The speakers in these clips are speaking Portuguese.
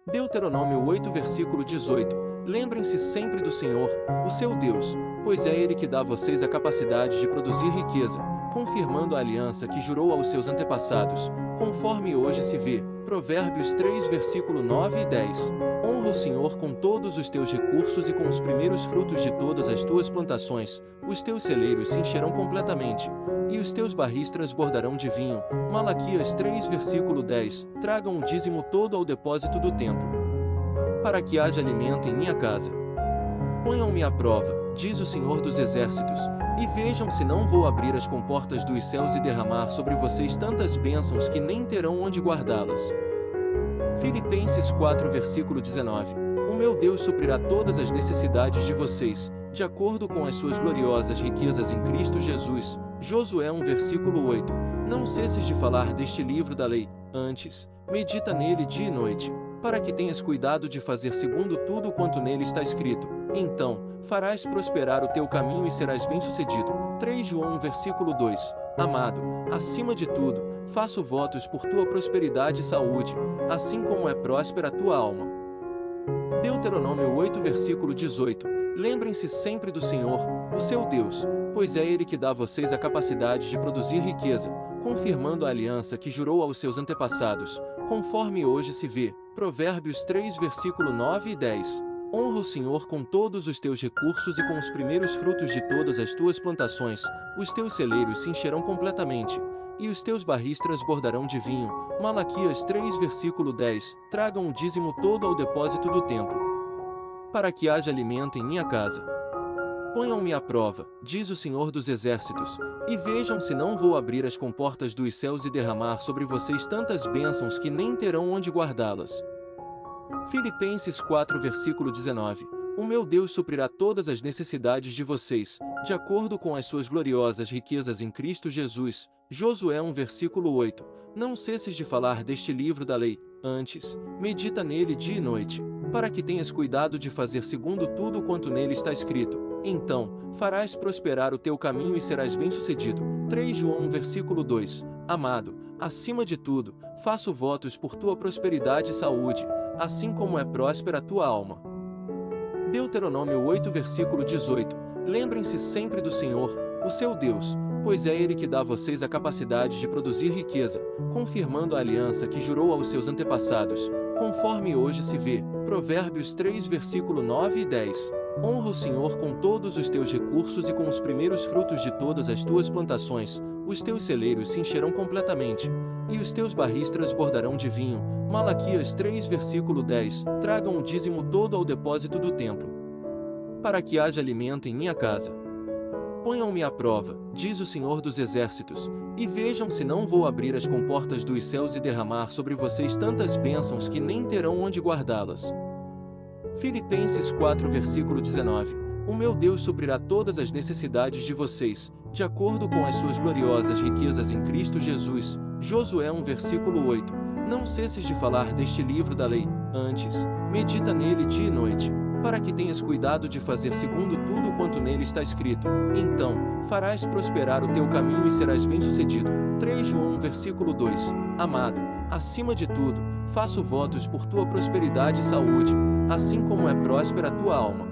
Deuteronômio 8, versículo 18. Lembrem-se sempre do Senhor, o seu Deus, pois é Ele que dá a vocês a capacidade de produzir riqueza, confirmando a aliança que jurou aos seus antepassados, conforme hoje se vê. Provérbios 3, versículo 9 e 10. Honra o Senhor com todos os teus recursos e com os primeiros frutos de todas as tuas plantações, os teus celeiros se encherão completamente, e os teus barris transbordarão de vinho. Malaquias 3, versículo 10. Tragam o dízimo todo ao depósito do templo, para que haja alimento em minha casa. Ponham-me à prova, diz o Senhor dos Exércitos, e vejam se não vou abrir as comportas dos céus e derramar sobre vocês tantas bênçãos que nem terão onde guardá-las. Filipenses 4, versículo 19. O meu Deus suprirá todas as necessidades de vocês, de acordo com as suas gloriosas riquezas em Cristo Jesus. Josué 1, versículo 8. Não cesses de falar deste livro da lei, antes, medita nele dia e noite, para que tenhas cuidado de fazer segundo tudo quanto nele está escrito. Então, farás prosperar o teu caminho e serás bem-sucedido. 3 João 1, versículo 2. Amado, acima de tudo, faço votos por tua prosperidade e saúde, assim como é próspera a tua alma. Deuteronômio 8, versículo 18. Lembrem-se sempre do Senhor, o seu Deus, pois é Ele que dá a vocês a capacidade de produzir riqueza, confirmando a aliança que jurou aos seus antepassados, conforme hoje se vê. Provérbios 3, versículo 9 e 10. Honra o Senhor com todos os teus recursos e com os primeiros frutos de todas as tuas plantações, os teus celeiros se encherão completamente, e os teus barris transbordarão de vinho. Malaquias 3, versículo 10. Tragam o dízimo todo ao depósito do templo, para que haja alimento em minha casa. Ponham-me à prova, diz o Senhor dos Exércitos, e vejam se não vou abrir as comportas dos céus e derramar sobre vocês tantas bênçãos que nem terão onde guardá-las. Filipenses 4, versículo 19. O meu Deus suprirá todas as necessidades de vocês, de acordo com as suas gloriosas riquezas em Cristo Jesus. Josué 1, versículo 8. Não cesses de falar deste livro da lei, antes, medita nele dia e noite, para que tenhas cuidado de fazer segundo tudo quanto nele está escrito. Então, farás prosperar o teu caminho e serás bem-sucedido. 3 João 1, versículo 2. Amado, acima de tudo, faço votos por tua prosperidade e saúde, assim como é próspera a tua alma. Deuteronômio 8, versículo 18. Lembrem-se sempre do Senhor, o seu Deus, pois é Ele que dá a vocês a capacidade de produzir riqueza, confirmando a aliança que jurou aos seus antepassados, conforme hoje se vê. Provérbios 3, versículo 9 e 10. Honra o Senhor com todos os teus recursos e com os primeiros frutos de todas as tuas plantações, os teus celeiros se encherão completamente, e os teus barris transbordarão de vinho. Malaquias 3, versículo 10. Tragam o dízimo todo ao depósito do templo, para que haja alimento em minha casa. Ponham-me à prova, diz o Senhor dos Exércitos, e vejam se não vou abrir as comportas dos céus e derramar sobre vocês tantas bênçãos que nem terão onde guardá-las. Filipenses 4, versículo 19. O meu Deus suprirá todas as necessidades de vocês, de acordo com as suas gloriosas riquezas em Cristo Jesus. Josué 1, versículo 8. Não cesses de falar deste livro da lei, antes, medita nele dia e noite, para que tenhas cuidado de fazer segundo tudo quanto nele está escrito. Então, farás prosperar o teu caminho e serás bem-sucedido. 3 João 1, versículo 2. Amado, acima de tudo, faço votos por tua prosperidade e saúde, assim como é próspera a tua alma.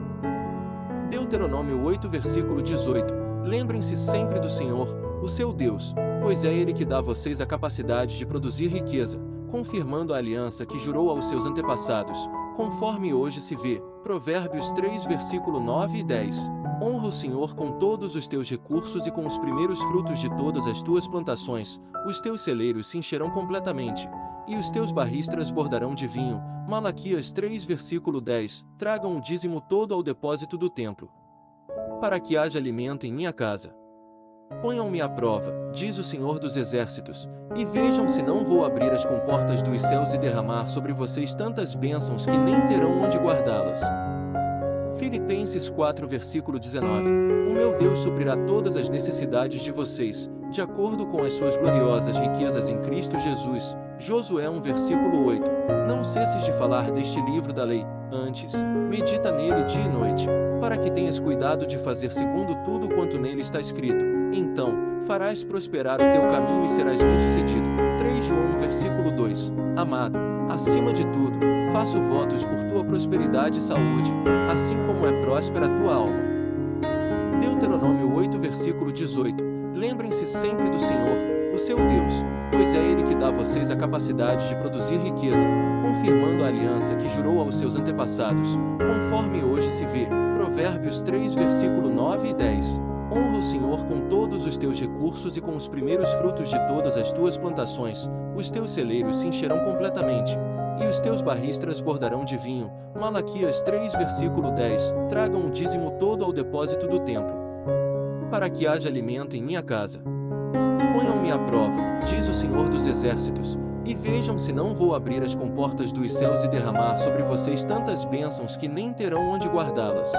Deuteronômio 8, versículo 18. Lembrem-se sempre do Senhor, o seu Deus, pois é Ele que dá a vocês a capacidade de produzir riqueza, confirmando a aliança que jurou aos seus antepassados, conforme hoje se vê. Provérbios 3, versículo 9 e 10. Honra o Senhor com todos os teus recursos e com os primeiros frutos de todas as tuas plantações, os teus celeiros se encherão completamente, e os teus barris transbordarão de vinho. Malaquias 3, versículo 10. Tragam o dízimo todo ao depósito do templo, para que haja alimento em minha casa. Ponham-me à prova, diz o Senhor dos Exércitos, e vejam se não vou abrir as comportas dos céus e derramar sobre vocês tantas bênçãos que nem terão onde guardá-las. Filipenses 4, versículo 19. O meu Deus suprirá todas as necessidades de vocês, de acordo com as suas gloriosas riquezas em Cristo Jesus. Josué 1, versículo 8. Não cesses de falar deste livro da lei, antes, medita nele dia e noite, para que tenhas cuidado de fazer segundo tudo quanto nele está escrito. Então, farás prosperar o teu caminho e serás bem-sucedido. 3 João 1, versículo 2. Amado, acima de tudo, faço votos por tua prosperidade e saúde, assim como é próspera a tua alma. Deuteronômio 8, versículo 18. Lembrem-se sempre do Senhor, o seu Deus, pois é Ele que dá a vocês a capacidade de produzir riqueza, confirmando a aliança que jurou aos seus antepassados, conforme hoje se vê. Provérbios 3, versículo 9 e 10. Honra o Senhor com todos os teus recursos e com os primeiros frutos de todas as tuas plantações, os teus celeiros se encherão completamente, e os teus barris transbordarão de vinho. Malaquias 3, versículo 10. Tragam o dízimo todo ao depósito do templo, para que haja alimento em minha casa. Ponham-me à prova, diz o Senhor dos Exércitos, e vejam se não vou abrir as comportas dos céus e derramar sobre vocês tantas bênçãos que nem terão onde guardá-las.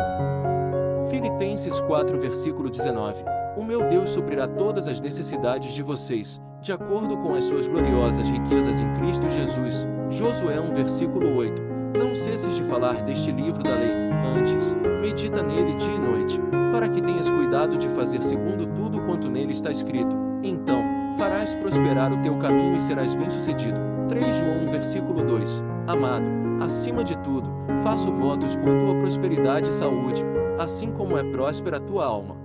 Filipenses 4, versículo 19. O meu Deus suprirá todas as necessidades de vocês, de acordo com as suas gloriosas riquezas em Cristo Jesus. Josué 1, versículo 8. Não cesses de falar deste livro da lei, antes, medita nele dia e noite, para que tenhas cuidado de fazer segundo tudo quanto nele está escrito. Então, farás prosperar o teu caminho e serás bem-sucedido. 3 João 1, versículo 2. Amado, acima de tudo, faço votos por tua prosperidade e saúde, assim como é próspera a tua alma.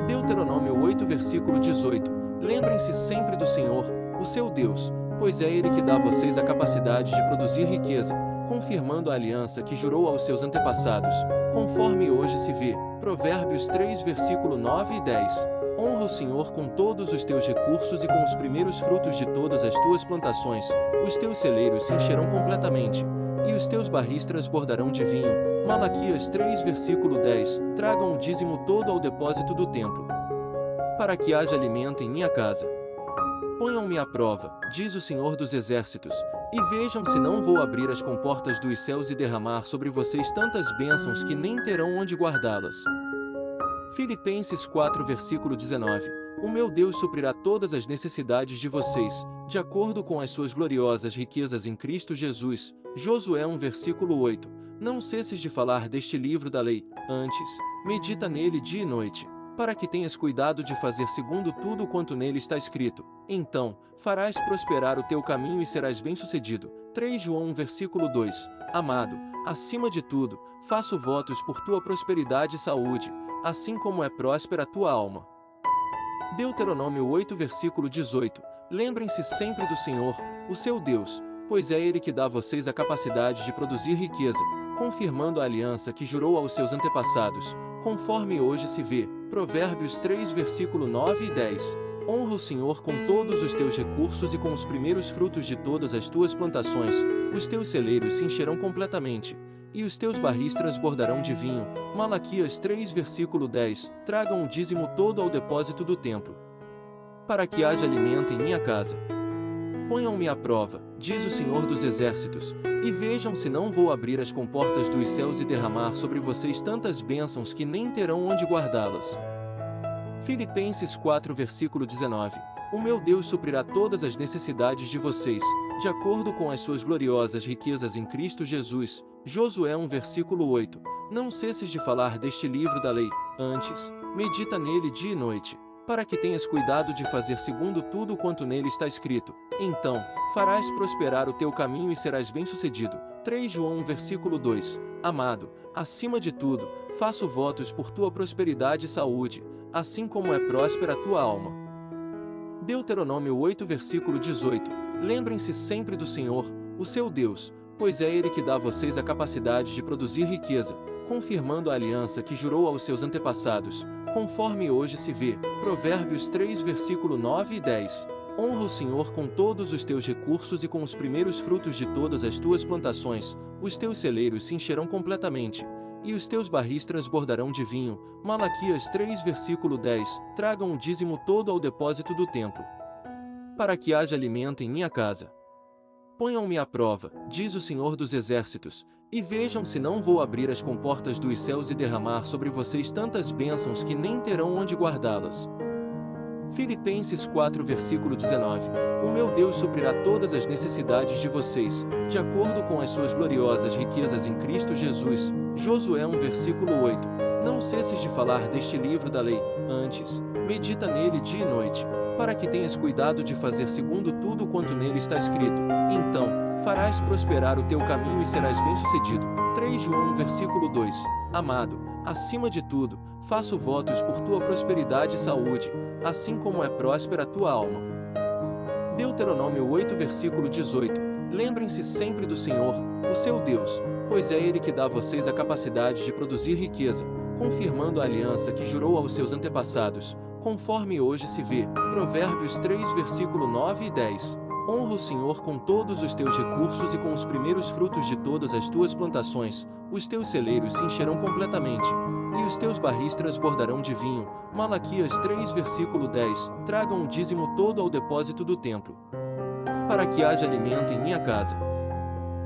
Deuteronômio 8, versículo 18. Lembrem-se sempre do Senhor, o seu Deus, pois é Ele que dá a vocês a capacidade de produzir riqueza, confirmando a aliança que jurou aos seus antepassados, conforme hoje se vê. Provérbios 3, versículo 9 e 10. Honra o Senhor com todos os teus recursos e com os primeiros frutos de todas as tuas plantações, os teus celeiros se encherão completamente, e os teus barris transbordarão de vinho. Malaquias 3, versículo 10. Tragam o dízimo todo ao depósito do templo, para que haja alimento em minha casa. Ponham-me à prova, diz o Senhor dos Exércitos, e vejam se não vou abrir as comportas dos céus e derramar sobre vocês tantas bênçãos que nem terão onde guardá-las. Filipenses 4, versículo 19. O meu Deus suprirá todas as necessidades de vocês, de acordo com as suas gloriosas riquezas em Cristo Jesus. Josué 1, versículo 8. Não cesses de falar deste livro da lei, antes, medita nele dia e noite, para que tenhas cuidado de fazer segundo tudo quanto nele está escrito. Então, farás prosperar o teu caminho e serás bem-sucedido. 3 João 1, versículo 2. Amado, acima de tudo, faço votos por tua prosperidade e saúde, assim como é próspera a tua alma. Deuteronômio 8, versículo 18. Lembrem-se sempre do Senhor, o seu Deus, pois é Ele que dá a vocês a capacidade de produzir riqueza, confirmando a aliança que jurou aos seus antepassados, conforme hoje se vê. Provérbios 3, versículo 9 e 10. Honra o Senhor com todos os teus recursos e com os primeiros frutos de todas as tuas plantações, os teus celeiros se encherão completamente, e os teus barris transbordarão de vinho. Malaquias 3, versículo 10. Tragam o dízimo todo ao depósito do templo, para que haja alimento em minha casa. Ponham-me à prova, diz o Senhor dos Exércitos, e vejam se não vou abrir as comportas dos céus e derramar sobre vocês tantas bênçãos que nem terão onde guardá-las. Filipenses 4, versículo 19. O meu Deus suprirá todas as necessidades de vocês, de acordo com as suas gloriosas riquezas em Cristo Jesus. Josué 1, versículo 8. Não cesses de falar deste livro da lei, antes, medita nele dia e noite, para que tenhas cuidado de fazer segundo tudo quanto nele está escrito. Então, farás prosperar o teu caminho e serás bem-sucedido. 3 João 1, versículo 2. Amado, acima de tudo, faço votos por tua prosperidade e saúde, assim como é próspera a tua alma. Deuteronômio 8, versículo 18. Lembrem-se sempre do Senhor, o seu Deus, pois é Ele que dá a vocês a capacidade de produzir riqueza, confirmando a aliança que jurou aos seus antepassados, conforme hoje se vê. Provérbios 3, versículo 9 e 10. Honra o Senhor com todos os teus recursos e com os primeiros frutos de todas as tuas plantações, os teus celeiros se encherão completamente, e os teus barris transbordarão de vinho. Malaquias 3, versículo 10. Tragam o dízimo todo ao depósito do templo, para que haja alimento em minha casa. Ponham-me à prova, diz o Senhor dos Exércitos, e vejam se não vou abrir as comportas dos céus e derramar sobre vocês tantas bênçãos que nem terão onde guardá-las. Filipenses 4, versículo 19. O meu Deus suprirá todas as necessidades de vocês, de acordo com as suas gloriosas riquezas em Cristo Jesus. Josué 1, versículo 8. Não cesses de falar deste livro da lei, antes, medita nele dia e noite, para que tenhas cuidado de fazer segundo tudo quanto nele está escrito. Então, farás prosperar o teu caminho e serás bem-sucedido. 3 João 1 versículo 2. Amado, acima de tudo, faço votos por tua prosperidade e saúde, assim como é próspera a tua alma. Deuteronômio 8 versículo 18. Lembrem-se sempre do Senhor, o seu Deus, pois é Ele que dá a vocês a capacidade de produzir riqueza, confirmando a aliança que jurou aos seus antepassados, conforme hoje se vê. Provérbios 3 versículo 9 e 10. Honra o Senhor com todos os teus recursos e com os primeiros frutos de todas as tuas plantações, os teus celeiros se encherão completamente, e os teus barris transbordarão de vinho. Malaquias 3 versículo 10. Tragam o dízimo todo ao depósito do templo, para que haja alimento em minha casa.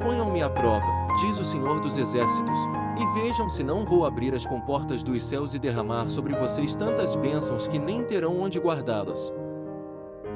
Ponham-me à prova, diz o Senhor dos Exércitos, e vejam se não vou abrir as comportas dos céus e derramar sobre vocês tantas bênçãos que nem terão onde guardá-las.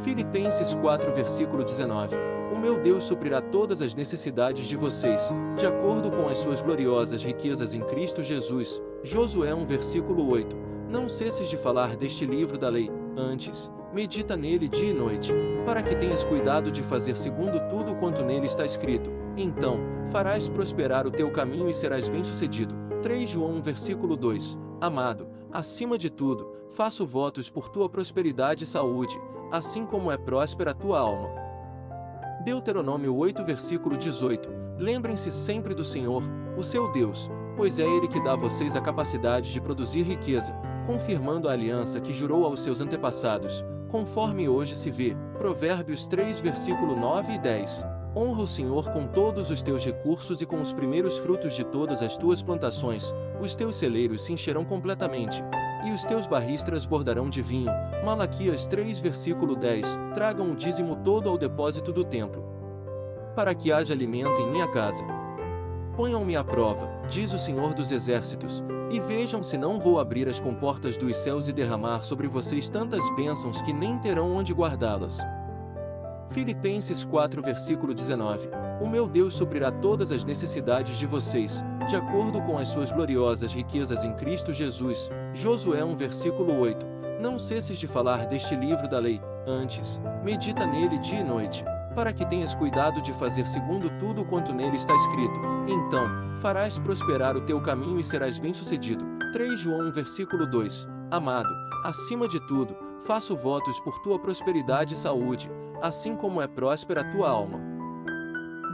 Filipenses 4 versículo 19. O meu Deus suprirá todas as necessidades de vocês, de acordo com as suas gloriosas riquezas em Cristo Jesus. Josué 1 versículo 8. Não cesses de falar deste livro da lei, antes, medita nele dia e noite, para que tenhas cuidado de fazer segundo tudo quanto nele está escrito. Então, farás prosperar o teu caminho e serás bem-sucedido. 3 João 1 versículo 2. Amado, acima de tudo, faço votos por tua prosperidade e saúde, assim como é próspera a tua alma. Deuteronômio 8 versículo 18. Lembrem-se sempre do Senhor, o seu Deus, pois é Ele que dá a vocês a capacidade de produzir riqueza, confirmando a aliança que jurou aos seus antepassados, conforme hoje se vê. Provérbios 3 versículo 9 e 10. Honra o Senhor com todos os teus recursos e com os primeiros frutos de todas as tuas plantações, os teus celeiros se encherão completamente, e os teus barris transbordarão de vinho. Malaquias 3 versículo 10. Tragam o dízimo todo ao depósito do templo, para que haja alimento em minha casa. Ponham-me à prova, diz o Senhor dos Exércitos, e vejam se não vou abrir as comportas dos céus e derramar sobre vocês tantas bênçãos que nem terão onde guardá-las. Filipenses 4 versículo 19. O meu Deus suprirá todas as necessidades de vocês, de acordo com as suas gloriosas riquezas em Cristo Jesus. Josué 1 versículo 8. Não cesses de falar deste livro da lei, antes, medita nele dia e noite, para que tenhas cuidado de fazer segundo tudo quanto nele está escrito. Então, farás prosperar o teu caminho e serás bem-sucedido. 3 João 1 versículo 2. Amado, acima de tudo, faço votos por tua prosperidade e saúde, assim como é próspera a tua alma.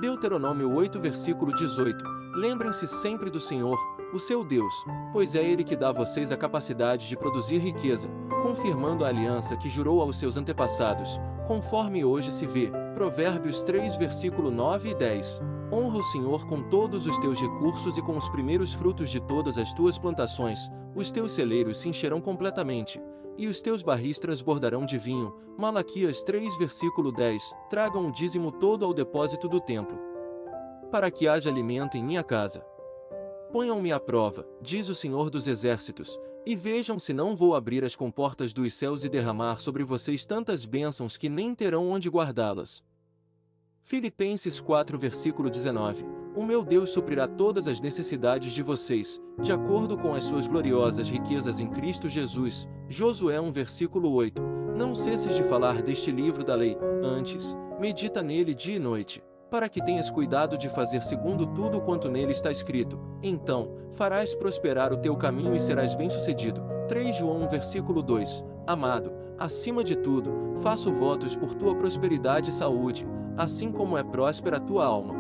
Deuteronômio 8 versículo 18. Lembrem-se sempre do Senhor, o seu Deus, pois é Ele que dá a vocês a capacidade de produzir riqueza, confirmando a aliança que jurou aos seus antepassados, conforme hoje se vê. Provérbios 3 versículo 9 e 10. Honra o Senhor com todos os teus recursos e com os primeiros frutos de todas as tuas plantações, os teus celeiros se encherão completamente, e os teus barris transbordarão de vinho. Malaquias 3 versículo 10. Tragam o dízimo todo ao depósito do templo, para que haja alimento em minha casa. Ponham-me à prova, diz o Senhor dos Exércitos, e vejam se não vou abrir as comportas dos céus e derramar sobre vocês tantas bênçãos que nem terão onde guardá-las. Filipenses 4 versículo 19. O meu Deus suprirá todas as necessidades de vocês, de acordo com as suas gloriosas riquezas em Cristo Jesus. Josué 1 versículo 8. Não cesses de falar deste livro da lei, antes, medita nele dia e noite, para que tenhas cuidado de fazer segundo tudo quanto nele está escrito. Então, farás prosperar o teu caminho e serás bem-sucedido. 3 João 1 versículo 2. Amado, acima de tudo, faço votos por tua prosperidade e saúde, assim como é próspera a tua alma.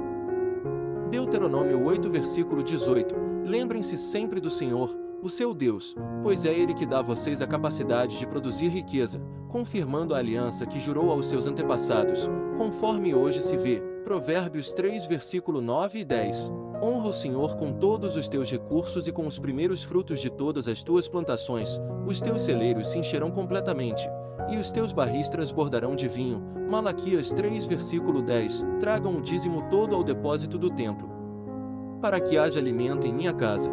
Deuteronômio 8 versículo 18. Lembrem-se sempre do Senhor, o seu Deus, pois é Ele que dá a vocês a capacidade de produzir riqueza, confirmando a aliança que jurou aos seus antepassados, conforme hoje se vê. Provérbios 3 versículo 9 e 10. Honra o Senhor com todos os teus recursos e com os primeiros frutos de todas as tuas plantações, os teus celeiros se encherão completamente, e os teus barris transbordarão de vinho. Malaquias 3 versículo 10. Tragam o dízimo todo ao depósito do templo, para que haja alimento em minha casa.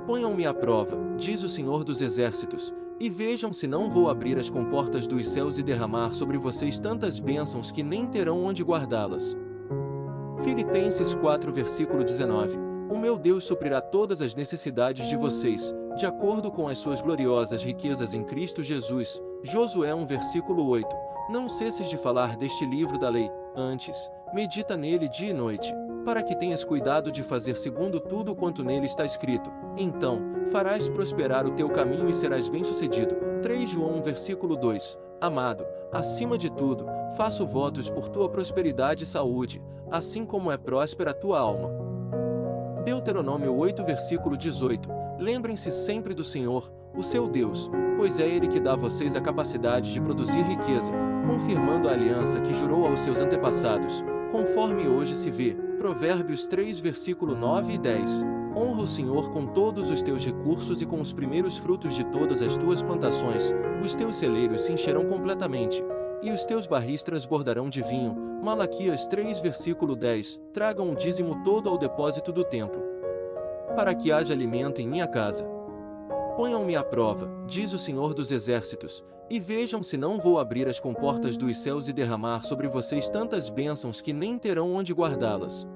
Ponham-me à prova, diz o Senhor dos Exércitos, e vejam se não vou abrir as comportas dos céus e derramar sobre vocês tantas bênçãos que nem terão onde guardá-las. Filipenses 4 versículo 19. O meu Deus suprirá todas as necessidades de vocês, de acordo com as suas gloriosas riquezas em Cristo Jesus. Josué 1 versículo 8. Não cesses de falar deste livro da lei, antes, medita nele dia e noite, para que tenhas cuidado de fazer segundo tudo quanto nele está escrito. Então, farás prosperar o teu caminho e serás bem-sucedido. 3 João 1 versículo 2. Amado, acima de tudo, faço votos por tua prosperidade e saúde, assim como é próspera a tua alma. Deuteronômio 8 versículo 18. Lembrem-se sempre do Senhor, o seu Deus, pois é Ele que dá a vocês a capacidade de produzir riqueza, confirmando a aliança que jurou aos seus antepassados, conforme hoje se vê. Provérbios 3 versículo 9 e 10. Honra o Senhor com todos os teus recursos e com os primeiros frutos de todas as tuas plantações, os teus celeiros se encherão completamente, e os teus barris transbordarão de vinho. Malaquias 3 versículo 10. Tragam o dízimo todo ao depósito do templo, para que haja alimento em minha casa. Ponham-me à prova, diz o Senhor dos Exércitos, e vejam se não vou abrir as comportas dos céus e derramar sobre vocês tantas bênçãos que nem terão onde guardá-las.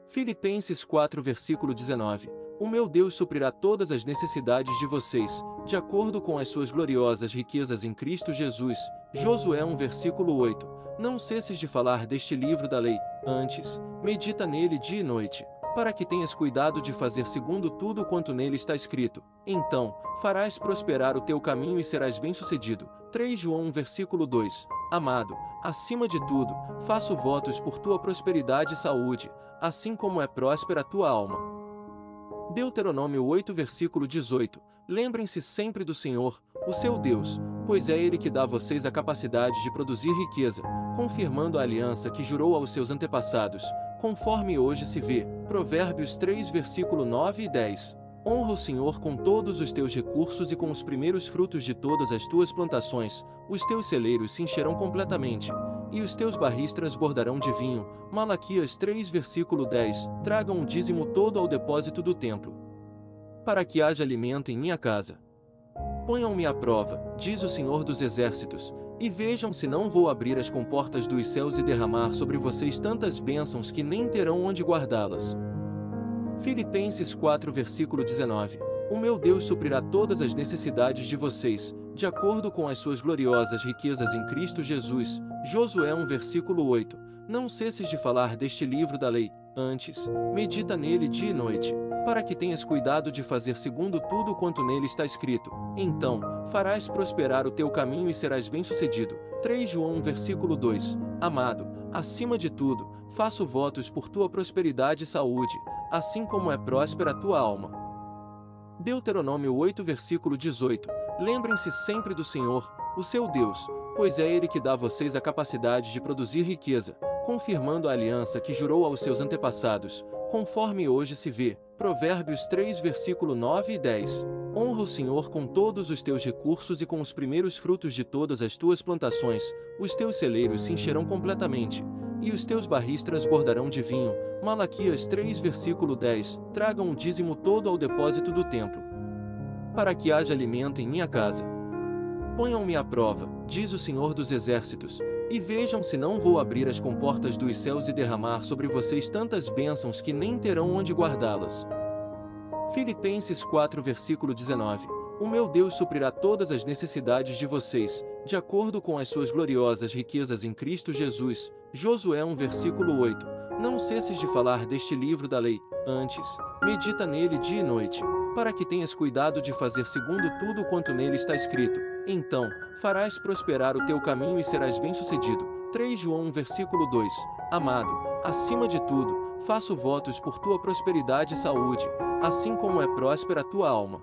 Filipenses 4 versículo 19. O meu Deus suprirá todas as necessidades de vocês, de acordo com as suas gloriosas riquezas em Cristo Jesus. Josué 1 versículo 8. Não cesses de falar deste livro da lei, antes, medita nele dia e noite, para que tenhas cuidado de fazer segundo tudo quanto nele está escrito. Então, farás prosperar o teu caminho e serás bem-sucedido. 3 João 1 versículo 2. Amado, acima de tudo, faço votos por tua prosperidade e saúde, assim como é próspera a tua alma. Deuteronômio 8 versículo 18. Lembrem-se sempre do Senhor, o seu Deus, pois é Ele que dá a vocês a capacidade de produzir riqueza, confirmando a aliança que jurou aos seus antepassados, conforme hoje se vê. Provérbios 3 versículo 9 e 10. Honra o Senhor com todos os teus recursos e com os primeiros frutos de todas as tuas plantações, os teus celeiros se encherão completamente, e os teus barris transbordarão de vinho. Malaquias 3 versículo 10. Tragam o dízimo todo ao depósito do templo, para que haja alimento em minha casa. Ponham-me à prova, diz o Senhor dos Exércitos, e vejam se não vou abrir as comportas dos céus e derramar sobre vocês tantas bênçãos que nem terão onde guardá-las. Filipenses 4 versículo 19. O meu Deus suprirá todas as necessidades de vocês, de acordo com as suas gloriosas riquezas em Cristo Jesus. Josué 1 versículo 8. Não cesses de falar deste livro da lei, antes, medita nele dia e noite, para que tenhas cuidado de fazer segundo tudo quanto nele está escrito. Então, farás prosperar o teu caminho e serás bem-sucedido. 3 João 1 versículo 2. Amado, acima de tudo, faço votos por tua prosperidade e saúde, assim como é próspera a tua alma. Deuteronômio 8 versículo 18. Lembrem-se sempre do Senhor, o seu Deus, pois é Ele que dá a vocês a capacidade de produzir riqueza, confirmando a aliança que jurou aos seus antepassados, conforme hoje se vê. Provérbios 3 versículo 9 e 10. Honra o Senhor com todos os teus recursos e com os primeiros frutos de todas as tuas plantações, os teus celeiros se encherão completamente, e os teus barris transbordarão de vinho. Malaquias 3 versículo 10. Tragam o dízimo todo ao depósito do templo, para que haja alimento em minha casa. Ponham-me à prova, diz o Senhor dos Exércitos, e vejam se não vou abrir as comportas dos céus e derramar sobre vocês tantas bênçãos que nem terão onde guardá-las. Filipenses 4 versículo 19. O meu Deus suprirá todas as necessidades de vocês, de acordo com as suas gloriosas riquezas em Cristo Jesus. Josué 1 versículo 8. Não cesses de falar deste livro da lei, antes, medita nele dia e noite, para que tenhas cuidado de fazer segundo tudo quanto nele está escrito. Então, farás prosperar o teu caminho e serás bem-sucedido. 3 João 1 versículo 2. Amado, acima de tudo, faço votos por tua prosperidade e saúde, assim como é próspera a tua alma.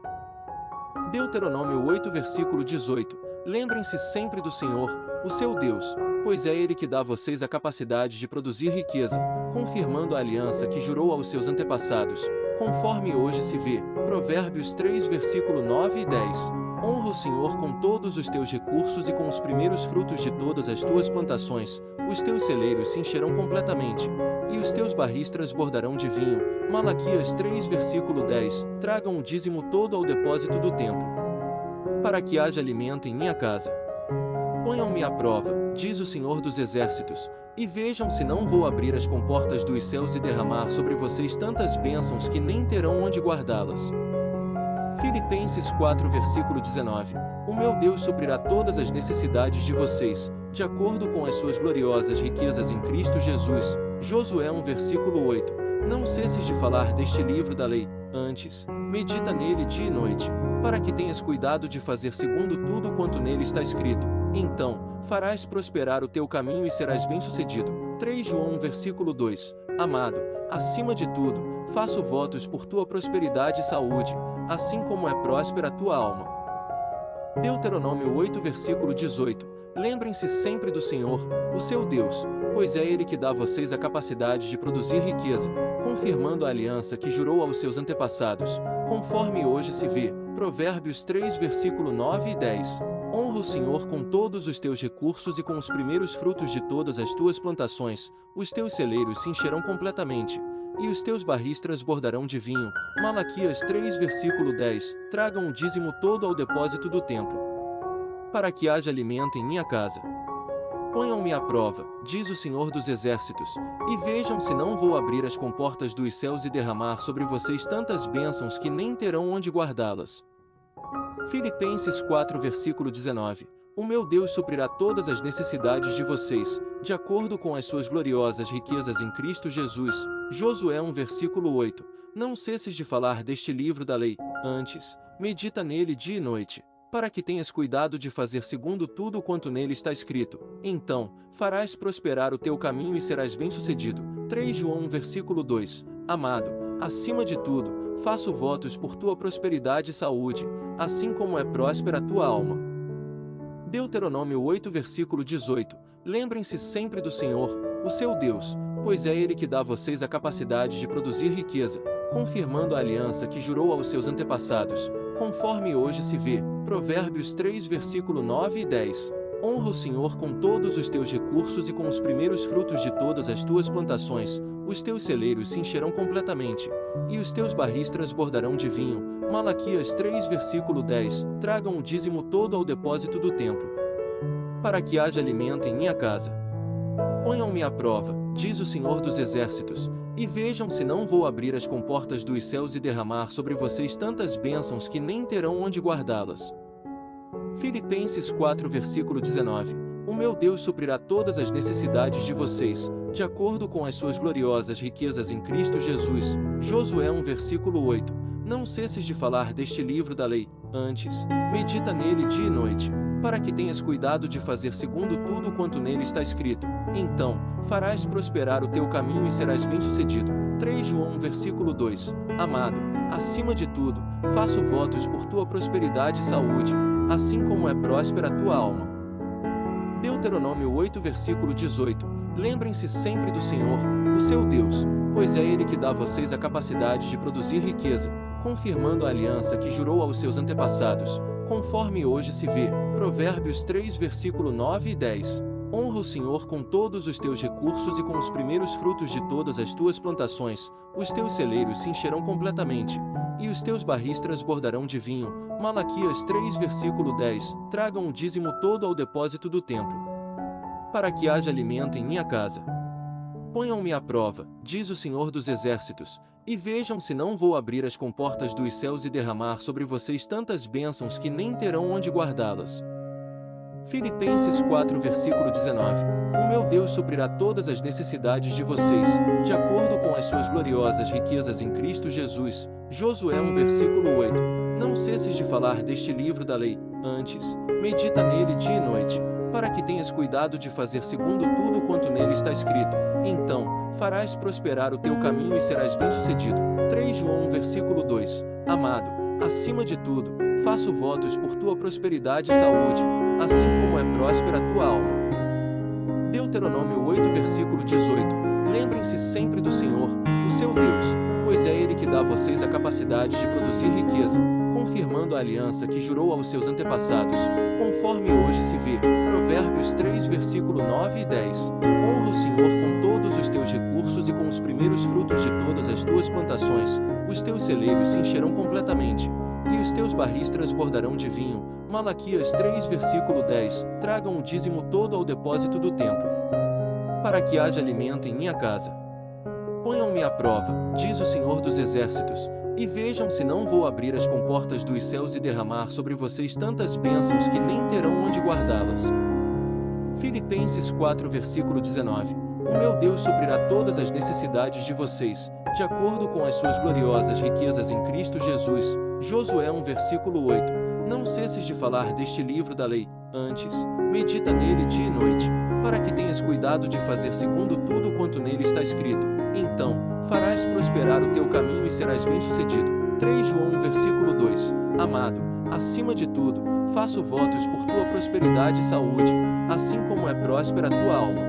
Deuteronômio 8 versículo 18. Lembrem-se sempre do Senhor, o seu Deus, pois é Ele que dá a vocês a capacidade de produzir riqueza, confirmando a aliança que jurou aos seus antepassados, conforme hoje se vê. Provérbios 3 versículo 9 e 10. Honra o Senhor com todos os teus recursos e com os primeiros frutos de todas as tuas plantações, os teus celeiros se encherão completamente, e os teus barris transbordarão de vinho. Malaquias 3 versículo 10. Tragam o dízimo todo ao depósito do templo, para que haja alimento em minha casa. Ponham-me à prova, diz o Senhor dos Exércitos, e vejam se não vou abrir as comportas dos céus e derramar sobre vocês tantas bênçãos que nem terão onde guardá-las. Filipenses 4 versículo 19. O meu Deus suprirá todas as necessidades de vocês, de acordo com as suas gloriosas riquezas em Cristo Jesus. Josué 1 versículo 8. Não cesses de falar deste livro da lei, antes, medita nele dia e noite, para que tenhas cuidado de fazer segundo tudo quanto nele está escrito. Então, farás prosperar o teu caminho e serás bem-sucedido. 3 João 1 versículo 2. Amado, acima de tudo, faço votos por tua prosperidade e saúde, assim como é próspera a tua alma. Deuteronômio 8 versículo 18. Lembrem-se sempre do Senhor, o seu Deus, pois é Ele que dá a vocês a capacidade de produzir riqueza, confirmando a aliança que jurou aos seus antepassados, conforme hoje se vê. Provérbios 3 versículo 9 e 10. Honra o Senhor com todos os teus recursos e com os primeiros frutos de todas as tuas plantações, os teus celeiros se encherão completamente, e os teus barris transbordarão de vinho. Malaquias 3 versículo 10. Tragam o dízimo todo ao depósito do templo, para que haja alimento em minha casa. Ponham-me à prova, diz o Senhor dos Exércitos, e vejam se não vou abrir as comportas dos céus e derramar sobre vocês tantas bênçãos que nem terão onde guardá-las. Filipenses 4 versículo 19. O meu Deus suprirá todas as necessidades de vocês, de acordo com as suas gloriosas riquezas em Cristo Jesus. Josué 1 versículo 8. Não cesses de falar deste livro da lei, antes, medita nele dia e noite, para que tenhas cuidado de fazer segundo tudo quanto nele está escrito. Então, farás prosperar o teu caminho e serás bem-sucedido. 3 João 1 versículo 2. Amado, acima de tudo, faço votos por tua prosperidade e saúde, assim como é próspera a tua alma. Deuteronômio 8 versículo 18. Lembrem-se sempre do Senhor, o seu Deus, pois é Ele que dá a vocês a capacidade de produzir riqueza, confirmando a aliança que jurou aos seus antepassados, conforme hoje se vê. Provérbios 3 versículo 9 e 10. Honra o Senhor com todos os teus recursos e com os primeiros frutos de todas as tuas plantações, os teus celeiros se encherão completamente, e os teus barris transbordarão de vinho. Malaquias 3 versículo 10. Tragam o dízimo todo ao depósito do templo, para que haja alimento em minha casa. Ponham-me à prova, diz o Senhor dos Exércitos, e vejam se não vou abrir as comportas dos céus e derramar sobre vocês tantas bênçãos que nem terão onde guardá-las. Filipenses 4 versículo 19. O meu Deus suprirá todas as necessidades de vocês, de acordo com as suas gloriosas riquezas em Cristo Jesus. Josué 1 versículo 8. Não cesses de falar deste livro da lei, antes, medita nele dia e noite, para que tenhas cuidado de fazer segundo tudo quanto nele está escrito. Então, farás prosperar o teu caminho e serás bem-sucedido. 3 João 1 versículo 2. Amado, acima de tudo, faço votos por tua prosperidade e saúde, assim como é próspera a tua alma. Deuteronômio 8 versículo 18. Lembrem-se sempre do Senhor, o seu Deus, pois é Ele que dá a vocês a capacidade de produzir riqueza, confirmando a aliança que jurou aos seus antepassados, conforme hoje se vê. Provérbios 3 versículo 9 e 10. Honra o Senhor com todos os teus recursos e com os primeiros frutos de todas as tuas plantações, os teus celeiros se encherão completamente, e os teus barris transbordarão de vinho. Malaquias 3 versículo 10. Tragam o dízimo todo ao depósito do templo, para que haja alimento em minha casa. Ponham-me à prova, diz o Senhor dos Exércitos, e vejam se não vou abrir as comportas dos céus e derramar sobre vocês tantas bênçãos que nem terão onde guardá-las. Filipenses 4 versículo 19. O meu Deus suprirá todas as necessidades de vocês, de acordo com as suas gloriosas riquezas em Cristo Jesus. Josué 1 versículo 8. Não cesses de falar deste livro da lei, antes, medita nele dia e noite, para que tenhas cuidado de fazer segundo tudo quanto nele está escrito. Então, farás prosperar o teu caminho e serás bem-sucedido. 3 João 1 versículo 2. Amado, acima de tudo, faço votos por tua prosperidade e saúde, assim como é próspera a tua alma. Deuteronômio 8 versículo 18. Lembrem-se sempre do Senhor, o seu Deus, pois é Ele que dá a vocês a capacidade de produzir riqueza, confirmando a aliança que jurou aos seus antepassados, conforme hoje se vê. Provérbios 3 versículo 9 e 10. Honra o Senhor com todos os teus recursos e com os primeiros frutos de todas as tuas plantações, os teus celeiros se encherão completamente, e os teus barris transbordarão de vinho. Malaquias 3 versículo 10. Tragam o dízimo todo ao depósito do templo, para que haja alimento em minha casa. Ponham-me à prova, diz o Senhor dos Exércitos, E vejam se não vou abrir as comportas dos céus e derramar sobre vocês tantas bênçãos que nem terão onde guardá-las. Filipenses 4 versículo 19. O meu Deus suprirá todas as necessidades de vocês, de acordo com as suas gloriosas riquezas em Cristo Jesus. Josué 1 versículo 8. Não cesses de falar deste livro da lei, antes, medita nele dia e noite, para que tenhas cuidado de fazer segundo tudo quanto nele está escrito. Então, farás prosperar o teu caminho e serás bem-sucedido. 3 João 1 versículo 2. Amado, acima de tudo, faço votos por tua prosperidade e saúde, assim como é próspera a tua alma.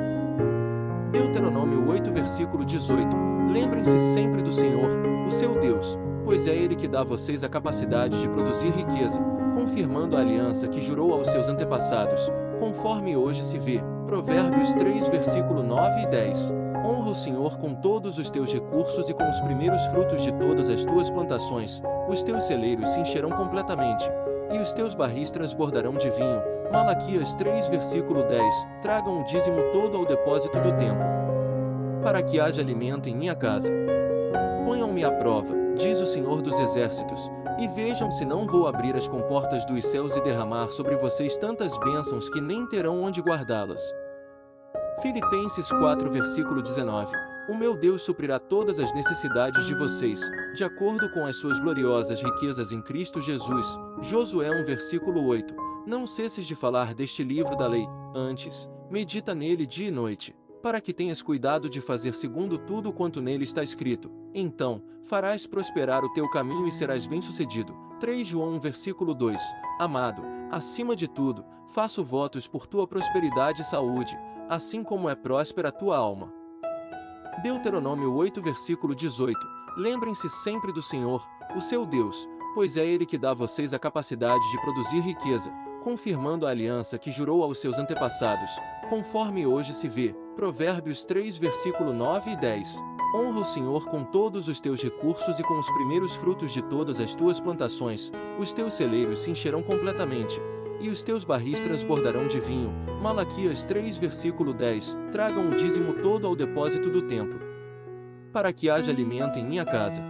Deuteronômio 8 versículo 18. Lembrem-se sempre do Senhor, o seu Deus, pois é Ele que dá a vocês a capacidade de produzir riqueza, confirmando a aliança que jurou aos seus antepassados, conforme hoje se vê. Provérbios 3 versículo 9 e 10. Honra o Senhor com todos os teus recursos e com os primeiros frutos de todas as tuas plantações, os teus celeiros se encherão completamente, e os teus barris transbordarão de vinho. Malaquias 3 versículo 10. Tragam o dízimo todo ao depósito do templo, para que haja alimento em minha casa. Ponham-me à prova, diz o Senhor dos Exércitos, e vejam se não vou abrir as comportas dos céus e derramar sobre vocês tantas bênçãos que nem terão onde guardá-las. Filipenses 4 versículo 19. O meu Deus suprirá todas as necessidades de vocês, de acordo com as suas gloriosas riquezas em Cristo Jesus. Josué 1 versículo 8. Não cesses de falar deste livro da lei, antes, medita nele dia e noite, para que tenhas cuidado de fazer segundo tudo quanto nele está escrito. Então, farás prosperar o teu caminho e serás bem-sucedido. 3 João 1 versículo 2. Amado, acima de tudo, faço votos por tua prosperidade e saúde, assim como é próspera a tua alma. Deuteronômio 8 versículo 18. Lembrem-se sempre do Senhor, o seu Deus, pois é Ele que dá a vocês a capacidade de produzir riqueza, confirmando a aliança que jurou aos seus antepassados, conforme hoje se vê. Provérbios 3 versículo 9 e 10. Honra o Senhor com todos os teus recursos e com os primeiros frutos de todas as tuas plantações, os teus celeiros se encherão completamente, e os teus barris transbordarão de vinho. Malaquias 3 versículo 10. Tragam o dízimo todo ao depósito do templo, para que haja alimento em minha casa.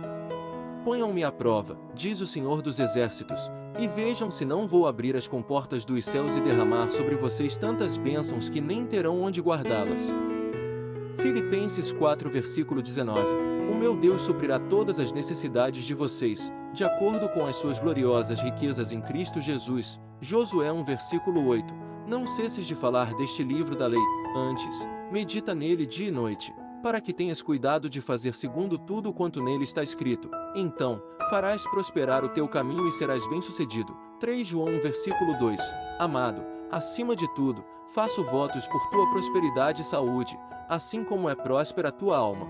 Ponham-me à prova, diz o Senhor dos Exércitos, e vejam se não vou abrir as comportas dos céus e derramar sobre vocês tantas bênçãos que nem terão onde guardá-las. Filipenses 4 versículo 19. O meu Deus suprirá todas as necessidades de vocês, de acordo com as suas gloriosas riquezas em Cristo Jesus. Josué 1 versículo 8. Não cesses de falar deste livro da lei, antes, medita nele dia e noite, para que tenhas cuidado de fazer segundo tudo quanto nele está escrito. Então, farás prosperar o teu caminho e serás bem-sucedido. 3 João 1 versículo 2. Amado, acima de tudo, faço votos por tua prosperidade e saúde, assim como é próspera a tua alma.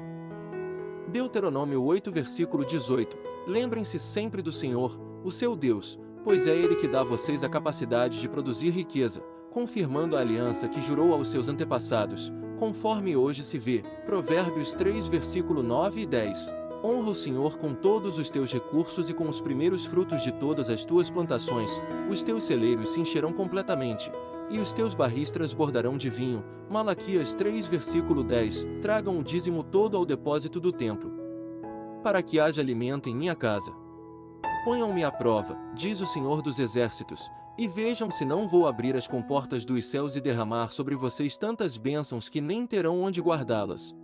Deuteronômio 8 versículo 18. Lembrem-se sempre do Senhor, o seu Deus, pois é Ele que dá a vocês a capacidade de produzir riqueza, confirmando a aliança que jurou aos seus antepassados, conforme hoje se vê. Provérbios 3 versículo 9 e 10. Honra o Senhor com todos os teus recursos e com os primeiros frutos de todas as tuas plantações, os teus celeiros se encherão completamente, e os teus barris transbordarão de vinho. Malaquias 3 versículo 10. Tragam o dízimo todo ao depósito do templo, para que haja alimento em minha casa. Ponham-me à prova, diz o Senhor dos Exércitos, e vejam se não vou abrir as comportas dos céus e derramar sobre vocês tantas bênçãos que nem terão onde guardá-las.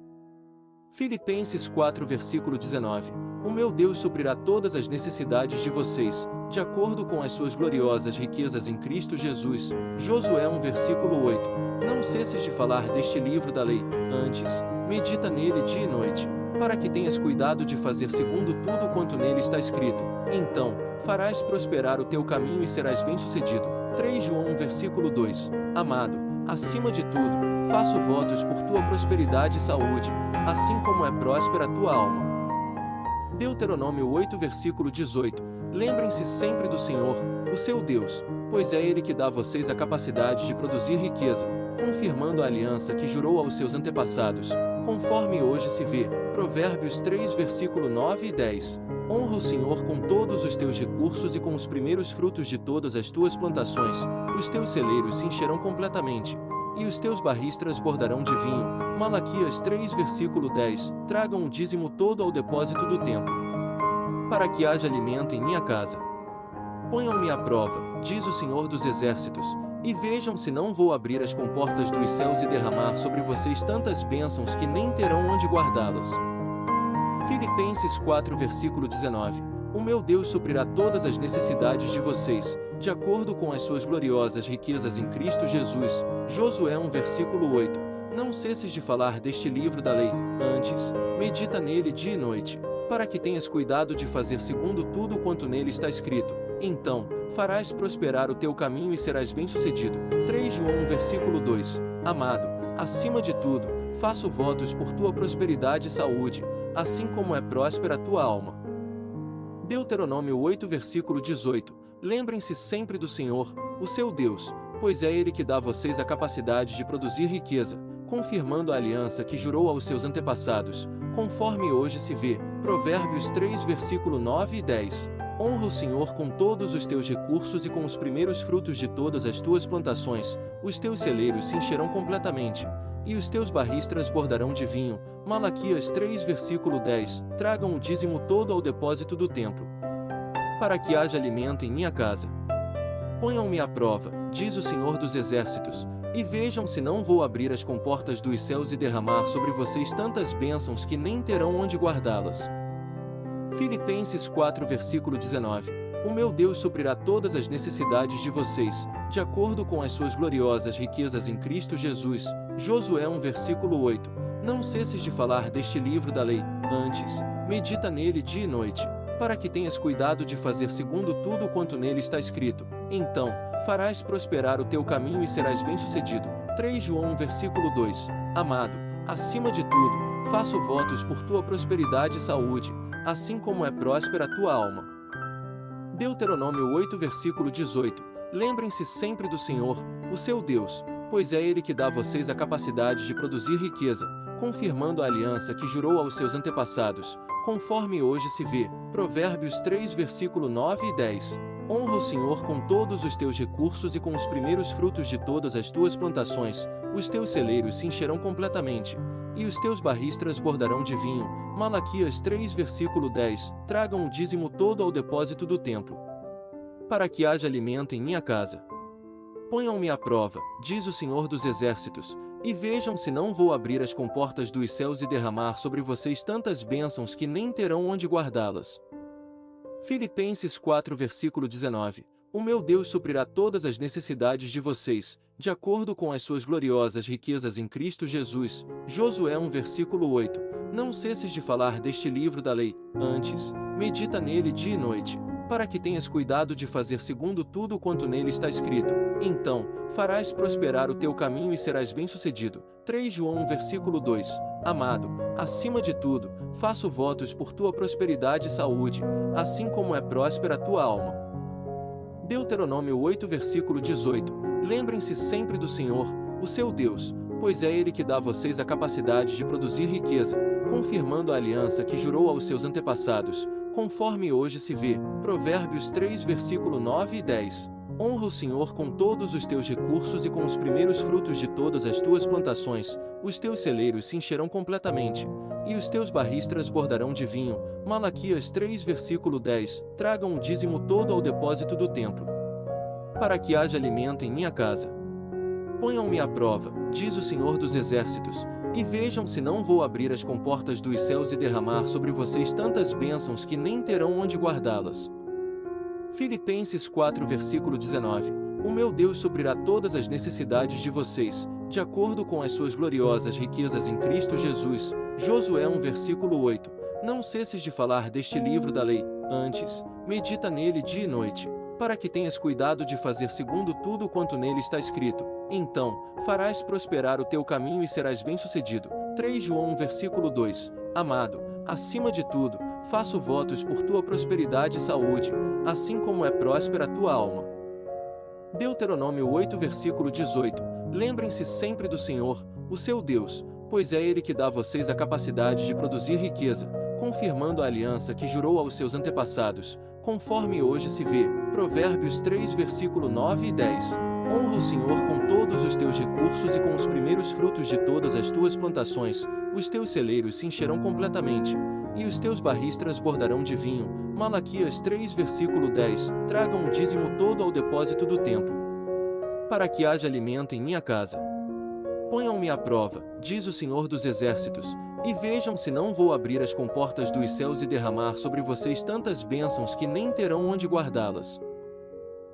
Filipenses 4 versículo 19. O meu Deus suprirá todas as necessidades de vocês, de acordo com as suas gloriosas riquezas em Cristo Jesus. Josué 1 versículo 8. Não cesses de falar deste livro da lei, antes, medita nele dia e noite, para que tenhas cuidado de fazer segundo tudo quanto nele está escrito. Então, farás prosperar o teu caminho e serás bem-sucedido. 3 João 1 versículo 2. Amado, acima de tudo, faço votos por tua prosperidade e saúde, assim como é próspera a tua alma. Deuteronômio 8 versículo 18. Lembrem-se sempre do Senhor, o seu Deus, pois é Ele que dá a vocês a capacidade de produzir riqueza, confirmando a aliança que jurou aos seus antepassados, conforme hoje se vê. Provérbios 3 versículo 9 e 10. Honra o Senhor com todos os teus recursos e com os primeiros frutos de todas as tuas plantações, os teus celeiros se encherão completamente, e os teus barris transbordarão de vinho. Malaquias 3 versículo 10. Tragam o dízimo todo ao depósito do templo, para que haja alimento em minha casa. Ponham-me à prova, diz o Senhor dos Exércitos, e vejam se não vou abrir as comportas dos céus e derramar sobre vocês tantas bênçãos que nem terão onde guardá-las. Filipenses 4 versículo 19. O meu Deus suprirá todas as necessidades de vocês, de acordo com as suas gloriosas riquezas em Cristo Jesus. Josué 1 versículo 8. Não cesses de falar deste livro da lei, antes, medita nele dia e noite, para que tenhas cuidado de fazer segundo tudo quanto nele está escrito. Então, farás prosperar o teu caminho e serás bem-sucedido. 3 João 1 versículo 2. Amado, acima de tudo, faço votos por tua prosperidade e saúde, assim como é próspera a tua alma. Deuteronômio 8 versículo 18. Lembrem-se sempre do Senhor, o seu Deus, pois é Ele que dá a vocês a capacidade de produzir riqueza, confirmando a aliança que jurou aos seus antepassados, conforme hoje se vê. Provérbios 3 versículo 9 e 10. Honra o Senhor com todos os teus recursos e com os primeiros frutos de todas as tuas plantações, os teus celeiros se encherão completamente, e os teus barris transbordarão de vinho. Malaquias 3 versículo 10. Tragam o dízimo todo ao depósito do templo, para que haja alimento em minha casa. Ponham-me à prova, diz o Senhor dos Exércitos, e vejam se não vou abrir as comportas dos céus e derramar sobre vocês tantas bênçãos que nem terão onde guardá-las. Filipenses 4 versículo 19. O meu Deus suprirá todas as necessidades de vocês, de acordo com as suas gloriosas riquezas em Cristo Jesus. Josué 1 versículo 8. Não cesses de falar deste livro da lei, antes, medita nele dia e noite, para que tenhas cuidado de fazer segundo tudo quanto nele está escrito. Então, farás prosperar o teu caminho e serás bem-sucedido. 3 João 1 versículo 2. Amado, acima de tudo, faço votos por tua prosperidade e saúde, assim como é próspera a tua alma. Deuteronômio 8 versículo 18. Lembrem-se sempre do Senhor, o seu Deus, pois é Ele que dá a vocês a capacidade de produzir riqueza, confirmando a aliança que jurou aos seus antepassados, conforme hoje se vê. Provérbios 3 versículo 9 e 10. Honra o Senhor com todos os teus recursos e com os primeiros frutos de todas as tuas plantações, os teus celeiros se encherão completamente, e os teus barris transbordarão de vinho. Malaquias 3 versículo 10. Tragam o dízimo todo ao depósito do templo, para que haja alimento em minha casa. Ponham-me à prova, diz o Senhor dos Exércitos, e vejam se não vou abrir as comportas dos céus e derramar sobre vocês tantas bênçãos que nem terão onde guardá-las. Filipenses 4 versículo 19. O meu Deus suprirá todas as necessidades de vocês, de acordo com as suas gloriosas riquezas em Cristo Jesus. Josué 1 versículo 8. Não cesses de falar deste livro da lei, antes, medita nele dia e noite, para que tenhas cuidado de fazer segundo tudo quanto nele está escrito. Então, farás prosperar o teu caminho e serás bem-sucedido. 3 João 1 versículo 2. Amado, acima de tudo, faço votos por tua prosperidade e saúde, assim como é próspera a tua alma. Deuteronômio 8 versículo 18. Lembrem-se sempre do Senhor, o seu Deus, pois é Ele que dá a vocês a capacidade de produzir riqueza, confirmando a aliança que jurou aos seus antepassados, conforme hoje se vê. Provérbios 3 versículo 9 e 10. Honra o Senhor com todos os teus recursos e com os primeiros frutos de todas as tuas plantações, os teus celeiros se encherão completamente, e os teus barris transbordarão de vinho. Malaquias 3 versículo 10. Tragam o dízimo todo ao depósito do templo, para que haja alimento em minha casa. Ponham-me à prova, diz o Senhor dos Exércitos, e vejam se não vou abrir as comportas dos céus e derramar sobre vocês tantas bênçãos que nem terão onde guardá-las. Filipenses 4 versículo 19. O meu Deus suprirá todas as necessidades de vocês, de acordo com as suas gloriosas riquezas em Cristo Jesus. Josué 1 versículo 8. Não cesses de falar deste livro da lei, antes, medita nele dia e noite, para que tenhas cuidado de fazer segundo tudo quanto nele está escrito. Então, farás prosperar o teu caminho e serás bem-sucedido. 3 João 1 versículo 2. Amado, acima de tudo, faço votos por tua prosperidade e saúde, assim como é próspera a tua alma. Deuteronômio 8 versículo 18. Lembrem-se sempre do Senhor, o seu Deus, pois é Ele que dá a vocês a capacidade de produzir riqueza, confirmando a aliança que jurou aos seus antepassados, conforme hoje se vê. Provérbios 3 versículo 9 e 10. Honra o Senhor com todos os teus recursos e com os primeiros frutos de todas as tuas plantações, os teus celeiros se encherão completamente, e os teus barris transbordarão de vinho. Malaquias 3 versículo 10. Tragam o dízimo todo ao depósito do templo, para que haja alimento em minha casa. Ponham-me à prova, diz o Senhor dos Exércitos, e vejam se não vou abrir as comportas dos céus e derramar sobre vocês tantas bênçãos que nem terão onde guardá-las.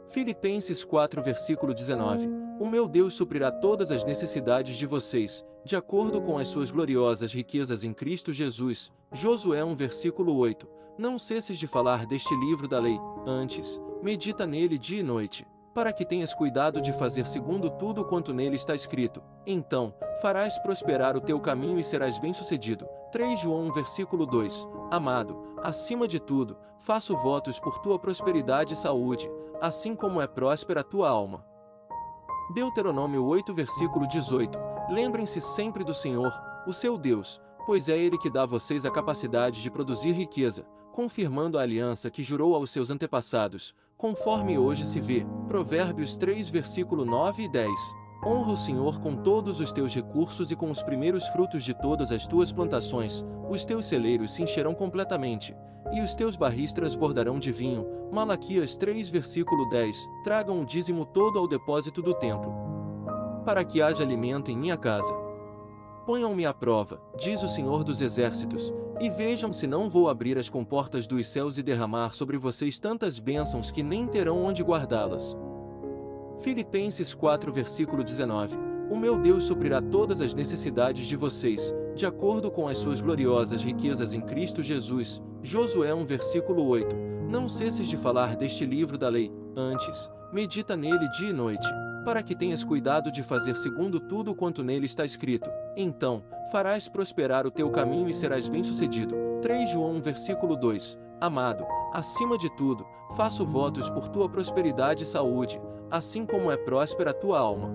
Filipenses 4 versículo 19. O meu Deus suprirá todas as necessidades de vocês, de acordo com as suas gloriosas riquezas em Cristo Jesus. Josué 1 versículo 8. Não cesses de falar deste livro da lei, antes, medita nele dia e noite, para que tenhas cuidado de fazer segundo tudo quanto nele está escrito. Então, farás prosperar o teu caminho e serás bem-sucedido. 3 João 1 versículo 2. Amado, acima de tudo, faço votos por tua prosperidade e saúde, assim como é próspera a tua alma. Deuteronômio 8 versículo 18. Lembrem-se sempre do Senhor, o seu Deus, pois é Ele que dá a vocês a capacidade de produzir riqueza, confirmando a aliança que jurou aos seus antepassados, conforme hoje se vê. Provérbios 3 versículo 9 e 10. Honra o Senhor com todos os teus recursos e com os primeiros frutos de todas as tuas plantações, os teus celeiros se encherão completamente, e os teus barris transbordarão de vinho. Malaquias 3 versículo 10. Tragam o dízimo todo ao depósito do templo, para que haja alimento em minha casa. Ponham-me à prova, diz o Senhor dos Exércitos, e vejam se não vou abrir as comportas dos céus e derramar sobre vocês tantas bênçãos que nem terão onde guardá-las. Filipenses 4 versículo 19. O meu Deus suprirá todas as necessidades de vocês, de acordo com as suas gloriosas riquezas em Cristo Jesus. Josué 1 versículo 8. Não cesses de falar deste livro da lei, antes, medita nele dia e noite, para que tenhas cuidado de fazer segundo tudo quanto nele está escrito. Então, farás prosperar o teu caminho e serás bem-sucedido. 3 João 1 versículo 2. Amado, acima de tudo, faço votos por tua prosperidade e saúde, assim como é próspera a tua alma.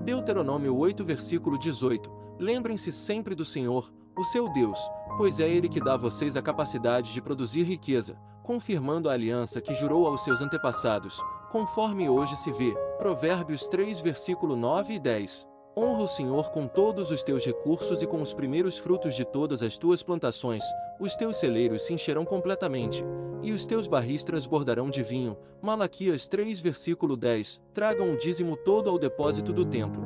Deuteronômio 8 versículo 18. Lembrem-se sempre do Senhor, o seu Deus, pois é Ele que dá a vocês a capacidade de produzir riqueza, confirmando a aliança que jurou aos seus antepassados, conforme hoje se vê. Provérbios 3 versículo 9 e 10. Honra o Senhor com todos os teus recursos e com os primeiros frutos de todas as tuas plantações, os teus celeiros se encherão completamente, e os teus barris transbordarão de vinho. Malaquias 3 versículo 10. Tragam o dízimo todo ao depósito do templo,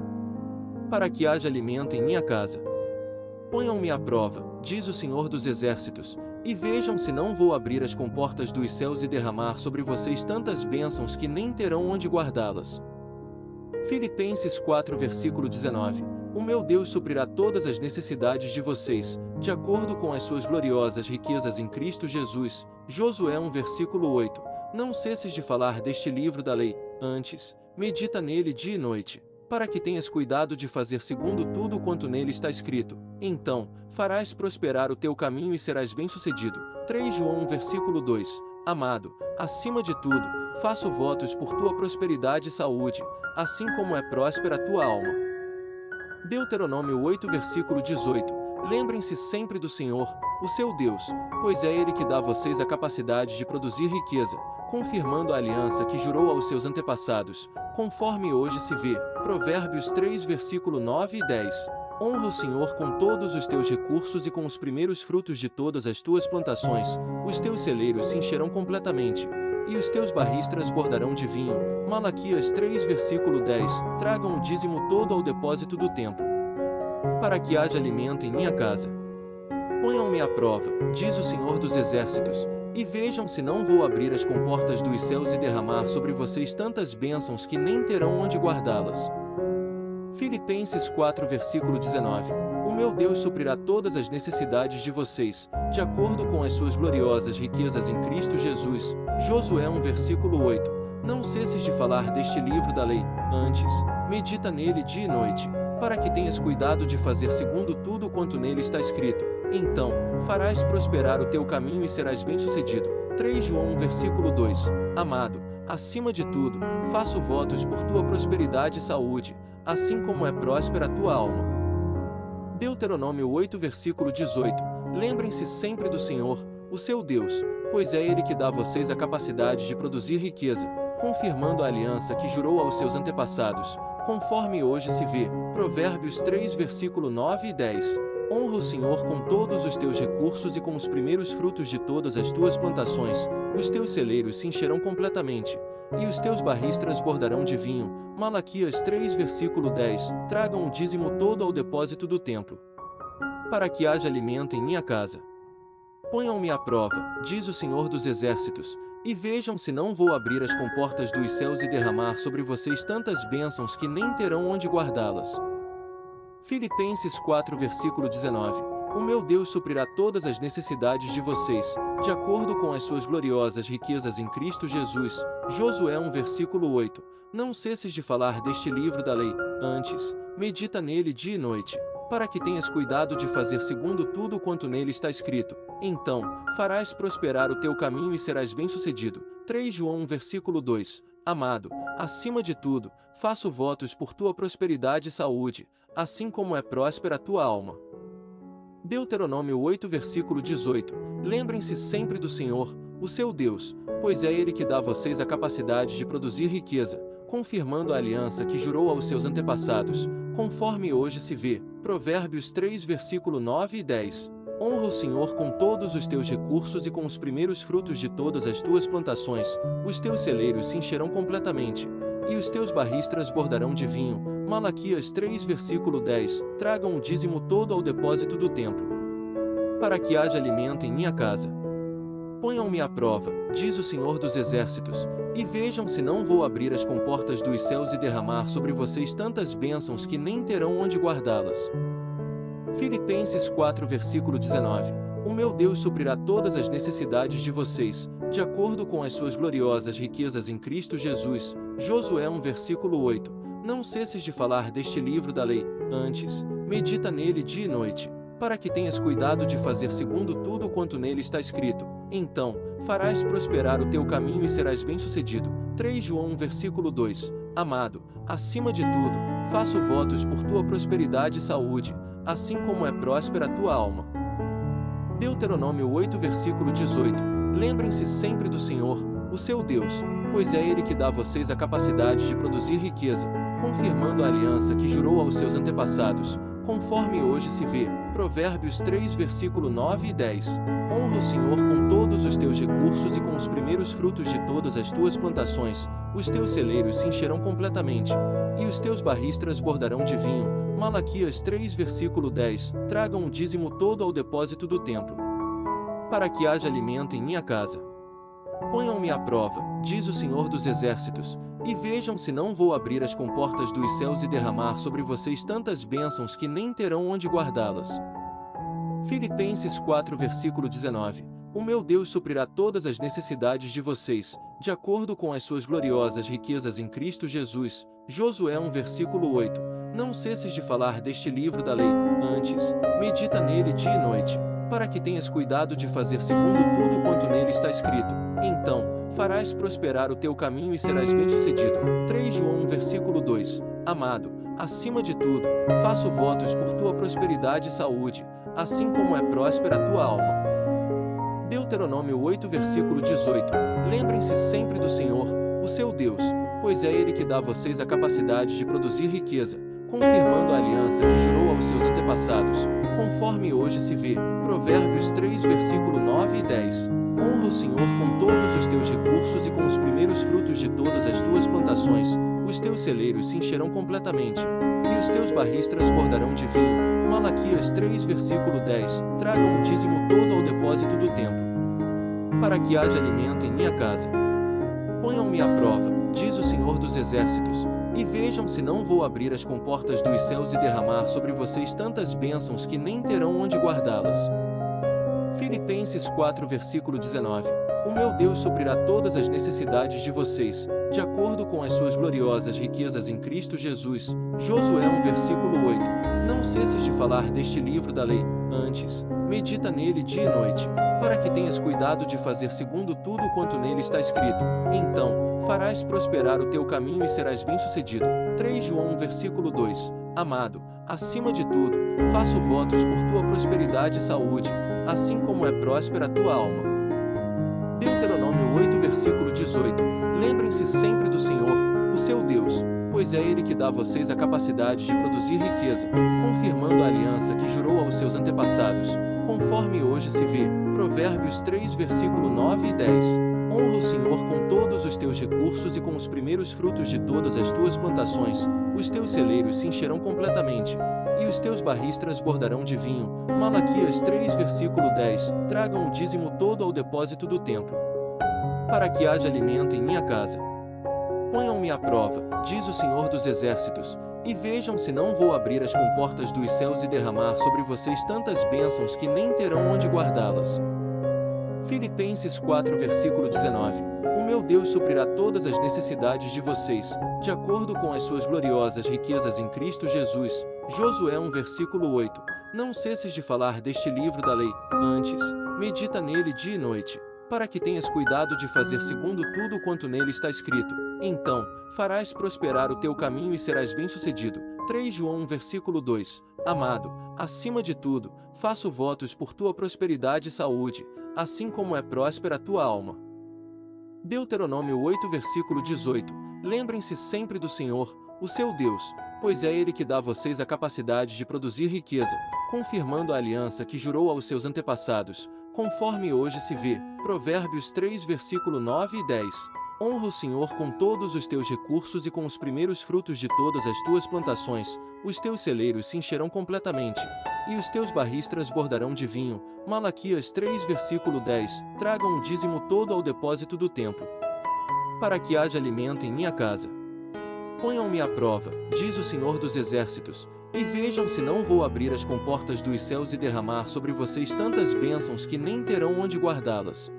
para que haja alimento em minha casa. Ponham-me à prova, diz o Senhor dos Exércitos, e vejam se não vou abrir as comportas dos céus e derramar sobre vocês tantas bênçãos que nem terão onde guardá-las. Filipenses 4 versículo 19. O meu Deus suprirá todas as necessidades de vocês, de acordo com as suas gloriosas riquezas em Cristo Jesus. Josué 1 versículo 8. Não cesses de falar deste livro da lei, antes, medita nele dia e noite, para que tenhas cuidado de fazer segundo tudo quanto nele está escrito. Então, farás prosperar o teu caminho e serás bem-sucedido. 3 João 1 versículo 2. Amado, acima de tudo, faço votos por tua prosperidade e saúde, assim como é próspera a tua alma. Deuteronômio 8 versículo 18. Lembrem-se sempre do Senhor, o seu Deus, pois é Ele que dá a vocês a capacidade de produzir riqueza, confirmando a aliança que jurou aos seus antepassados, conforme hoje se vê. Provérbios 3 versículo 9 e 10. Honra o Senhor com todos os teus recursos e com os primeiros frutos de todas as tuas plantações, os teus celeiros se encherão completamente, e os teus barris transbordarão de vinho. Malaquias 3 versículo 10. Tragam o dízimo todo ao depósito do templo, para que haja alimento em minha casa. Ponham-me à prova, diz o Senhor dos Exércitos, e vejam se não vou abrir as comportas dos céus e derramar sobre vocês tantas bênçãos que nem terão onde guardá-las. Filipenses 4 versículo 19. O meu Deus suprirá todas as necessidades de vocês, de acordo com as suas gloriosas riquezas em Cristo Jesus. Josué 1 versículo 8. Não cesses de falar deste livro da lei, antes, medita nele dia e noite, para que tenhas cuidado de fazer segundo tudo quanto nele está escrito. Então, farás prosperar o teu caminho e serás bem-sucedido. 3 João 1 versículo 2. Amado, acima de tudo, faço votos por tua prosperidade e saúde, assim como é próspera a tua alma. Deuteronômio 8 versículo 18. Lembrem-se sempre do Senhor, o seu Deus, pois é Ele que dá a vocês a capacidade de produzir riqueza, confirmando a aliança que jurou aos seus antepassados, conforme hoje se vê. Provérbios 3 versículo 9 e 10. Honra o Senhor com todos os teus recursos e com os primeiros frutos de todas as tuas plantações. Os teus celeiros se encherão completamente, e os teus barris transbordarão de vinho. Malaquias 3 versículo 10. Tragam o dízimo todo ao depósito do templo, para que haja alimento em minha casa. Ponham-me à prova, diz o Senhor dos Exércitos, e vejam se não vou abrir as comportas dos céus e derramar sobre vocês tantas bênçãos que nem terão onde guardá-las. Filipenses 4 versículo 19. O meu Deus suprirá todas as necessidades de vocês, de acordo com as suas gloriosas riquezas em Cristo Jesus. Josué 1 versículo 8. Não cesses de falar deste livro da lei, antes, medita nele dia e noite, para que tenhas cuidado de fazer segundo tudo quanto nele está escrito. Então, farás prosperar o teu caminho e serás bem-sucedido. 3 João 1 versículo 2. Amado, acima de tudo, faço votos por tua prosperidade e saúde, assim como é próspera a tua alma. Deuteronômio 8 versículo 18. Lembrem-se sempre do Senhor, o seu Deus, pois é Ele que dá a vocês a capacidade de produzir riqueza, confirmando a aliança que jurou aos seus antepassados, conforme hoje se vê. Provérbios 3 versículo 9 e 10. Honra o Senhor com todos os teus recursos e com os primeiros frutos de todas as tuas plantações. Os teus celeiros se encherão completamente, e os teus barris transbordarão de vinho. Malaquias 3 versículo 10. Tragam o dízimo todo ao depósito do templo, para que haja alimento em minha casa. Ponham-me à prova, diz o Senhor dos Exércitos, e vejam se não vou abrir as comportas dos céus e derramar sobre vocês tantas bênçãos que nem terão onde guardá-las. Filipenses 4 versículo 19. O meu Deus suprirá todas as necessidades de vocês, de acordo com as suas gloriosas riquezas em Cristo Jesus. Josué 1 versículo 8. Não cesses de falar deste livro da lei, antes, medita nele dia e noite, para que tenhas cuidado de fazer segundo tudo quanto nele está escrito. Então, farás prosperar o teu caminho e serás bem-sucedido. 3 João 1 versículo 2. Amado, acima de tudo, faço votos por tua prosperidade e saúde, assim como é próspera a tua alma. Deuteronômio 8 versículo 18. Lembrem-se sempre do Senhor, o seu Deus, pois é Ele que dá a vocês a capacidade de produzir riqueza, confirmando a aliança que jurou aos seus antepassados, conforme hoje se vê. Provérbios 3 versículo 9 e 10. Honra o Senhor com todos os teus recursos e com os primeiros frutos de todas as tuas plantações. Os teus celeiros se encherão completamente, e os teus barris transbordarão de vinho. Malaquias 3 versículo 10. Tragam o dízimo todo ao depósito do templo, para que haja alimento em minha casa. Ponham-me à prova, diz o Senhor dos Exércitos, e vejam se não vou abrir as comportas dos céus e derramar sobre vocês tantas bênçãos que nem terão onde guardá-las. Filipenses 4 versículo 19. O meu Deus suprirá todas as necessidades de vocês, de acordo com as suas gloriosas riquezas em Cristo Jesus. Josué 1 versículo 8. Não cesses de falar deste livro da lei, antes, medita nele dia e noite, para que tenhas cuidado de fazer segundo tudo quanto nele está escrito. Então, farás prosperar o teu caminho e serás bem-sucedido. 3 João 1 versículo 2. Amado, acima de tudo, faço votos por tua prosperidade e saúde, assim como é próspera a tua alma. Deuteronômio 8 versículo 18. Lembrem-se sempre do Senhor, o seu Deus, pois é Ele que dá a vocês a capacidade de produzir riqueza, confirmando a aliança que jurou aos seus antepassados, conforme hoje se vê. Provérbios 3 versículo 9 e 10. Honra o Senhor com todos os teus recursos e com os primeiros frutos de todas as tuas plantações. Os teus celeiros se encherão completamente, e os teus barris transbordarão de vinho. Malaquias 3 versículo 10. Tragam o dízimo todo ao depósito do templo, para que haja alimento em minha casa. Ponham-me à prova, diz o Senhor dos Exércitos, e vejam se não vou abrir as comportas dos céus e derramar sobre vocês tantas bênçãos que nem terão onde guardá-las. Filipenses 4 versículo 19. O meu Deus suprirá todas as necessidades de vocês, de acordo com as suas gloriosas riquezas em Cristo Jesus. Josué 1 versículo 8. Não cesses de falar deste livro da lei, antes, medita nele dia e noite, para que tenhas cuidado de fazer segundo tudo quanto nele está escrito. Então, farás prosperar o teu caminho e serás bem-sucedido. 3 João 1 versículo 2. Amado, acima de tudo, faço votos por tua prosperidade e saúde, assim como é próspera a tua alma. Deuteronômio 8 versículo 18. Lembrem-se sempre do Senhor, o seu Deus, pois é Ele que dá a vocês a capacidade de produzir riqueza, confirmando a aliança que jurou aos seus antepassados, conforme hoje se vê. Provérbios 3, versículo 9 e 10. Honra o Senhor com todos os teus recursos e com os primeiros frutos de todas as tuas plantações, os teus celeiros se encherão completamente, e os teus barris transbordarão de vinho. Malaquias 3, versículo 10. Tragam o dízimo todo ao depósito do templo, para que haja alimento em minha casa. Ponham-me à prova, diz o Senhor dos Exércitos, e vejam se não vou abrir as comportas dos céus e derramar sobre vocês tantas bênçãos que nem terão onde guardá-las. Filipenses 4, versículo 19. O meu Deus suprirá todas as necessidades de vocês, de acordo com as suas gloriosas riquezas em Cristo Jesus. Josué 1, versículo 8. Não cesses de falar deste livro da lei, antes, medita nele dia e noite, para que tenhas cuidado de fazer segundo tudo quanto nele está escrito. Então, farás prosperar o teu caminho e serás bem-sucedido. 3 João 1, versículo 2. Amado, acima de tudo, faço votos por tua prosperidade e saúde, assim como é próspera a tua alma. Deuteronômio 8, versículo 18. Lembrem-se sempre do Senhor, o seu Deus, pois é Ele que dá a vocês a capacidade de produzir riqueza, confirmando a aliança que jurou aos seus antepassados, conforme hoje se vê. Provérbios 3, versículo 9 e 10. Honra o Senhor com todos os teus recursos e com os primeiros frutos de todas as tuas plantações, os teus celeiros se encherão completamente, e os teus barris transbordarão de vinho. Malaquias 3, versículo 10. Tragam o dízimo todo ao depósito do templo, para que haja alimento em minha casa. Ponham-me à prova, diz o Senhor dos Exércitos, e vejam se não vou abrir as comportas dos céus e derramar sobre vocês tantas bênçãos que nem terão onde guardá-las.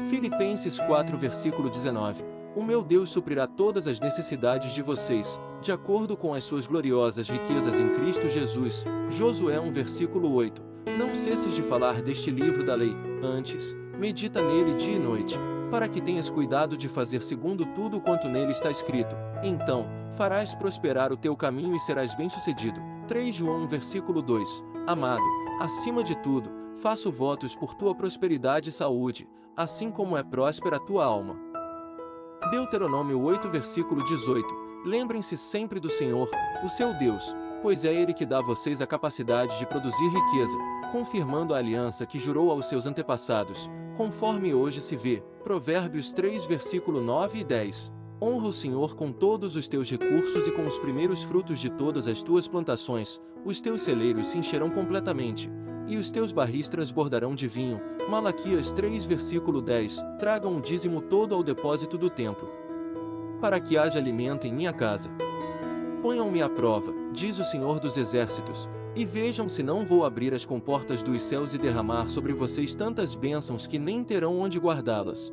Filipenses 4, versículo 19. O meu Deus suprirá todas as necessidades de vocês, de acordo com as suas gloriosas riquezas em Cristo Jesus. Josué 1, versículo 8. Não cesses de falar deste livro da lei, antes, medita nele dia e noite, para que tenhas cuidado de fazer segundo tudo quanto nele está escrito. Então, farás prosperar o teu caminho e serás bem-sucedido. 3 João 1, versículo 2. Amado, acima de tudo, faço votos por tua prosperidade e saúde, assim como é próspera a tua alma. Deuteronômio 8, versículo 18. Lembrem-se sempre do Senhor, o seu Deus, pois é Ele que dá a vocês a capacidade de produzir riqueza, confirmando a aliança que jurou aos seus antepassados, conforme hoje se vê. Provérbios 3, versículo 9 e 10. Honra o Senhor com todos os teus recursos e com os primeiros frutos de todas as tuas plantações, os teus celeiros se encherão completamente, e os teus barris transbordarão de vinho. Malaquias 3, versículo 10. Tragam o dízimo todo ao depósito do templo, para que haja alimento em minha casa. Ponham-me à prova, diz o Senhor dos Exércitos, e vejam se não vou abrir as comportas dos céus e derramar sobre vocês tantas bênçãos que nem terão onde guardá-las.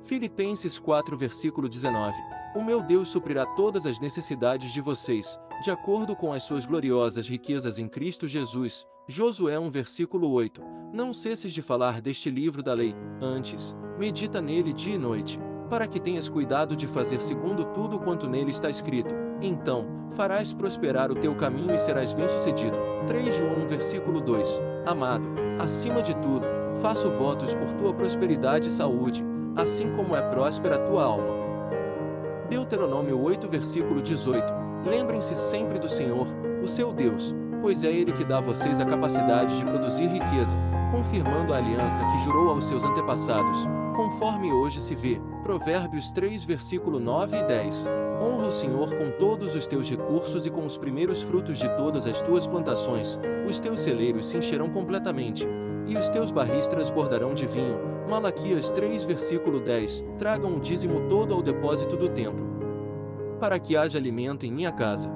Filipenses 4, versículo 19. O meu Deus suprirá todas as necessidades de vocês, de acordo com as suas gloriosas riquezas em Cristo Jesus. Josué 1, versículo 8. Não cesses de falar deste livro da lei, antes, medita nele dia e noite, para que tenhas cuidado de fazer segundo tudo quanto nele está escrito. Então, farás prosperar o teu caminho e serás bem-sucedido. 3 João 1, versículo 2. Amado, acima de tudo, faço votos por tua prosperidade e saúde, assim como é próspera a tua alma. Deuteronômio 8, versículo 18. Lembrem-se sempre do Senhor, o seu Deus, pois é Ele que dá a vocês a capacidade de produzir riqueza, confirmando a aliança que jurou aos seus antepassados, conforme hoje se vê. Provérbios 3, versículo 9 e 10. Honra o Senhor com todos os teus recursos e com os primeiros frutos de todas as tuas plantações, os teus celeiros se encherão completamente, e os teus barris transbordarão de vinho. Malaquias 3, versículo 10. Tragam o dízimo todo ao depósito do templo, para que haja alimento em minha casa.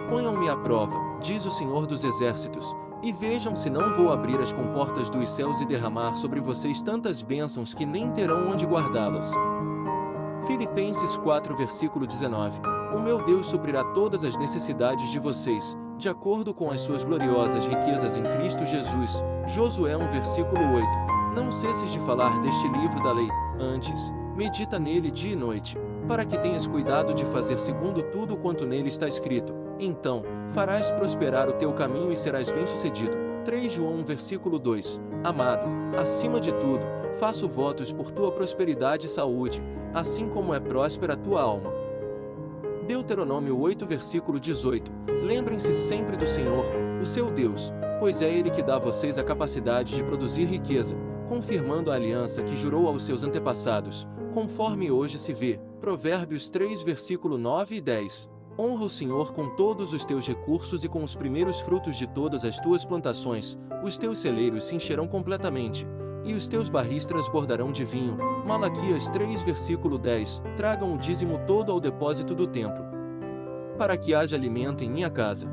Ponham-me à prova, diz o Senhor dos Exércitos, e vejam se não vou abrir as comportas dos céus e derramar sobre vocês tantas bênçãos que nem terão onde guardá-las. Filipenses 4, versículo 19. O meu Deus suprirá todas as necessidades de vocês, de acordo com as suas gloriosas riquezas em Cristo Jesus. Josué 1, versículo 8. Não cesses de falar deste livro da lei, antes, medita nele dia e noite, para que tenhas cuidado de fazer segundo tudo quanto nele está escrito. Então, farás prosperar o teu caminho e serás bem-sucedido. 3 João 1, versículo 2. Amado, acima de tudo, faço votos por tua prosperidade e saúde, assim como é próspera a tua alma. Deuteronômio 8 versículo 18. Lembrem-se sempre do Senhor, o seu Deus, pois é Ele que dá a vocês a capacidade de produzir riqueza, confirmando a aliança que jurou aos seus antepassados, conforme hoje se vê. Provérbios 3 versículo 9 e 10. Honra o Senhor com todos os teus recursos e com os primeiros frutos de todas as tuas plantações, os teus celeiros se encherão completamente, e os teus barris transbordarão de vinho. Malaquias 3 versículo 10. Tragam o dízimo todo ao depósito do templo, para que haja alimento em minha casa.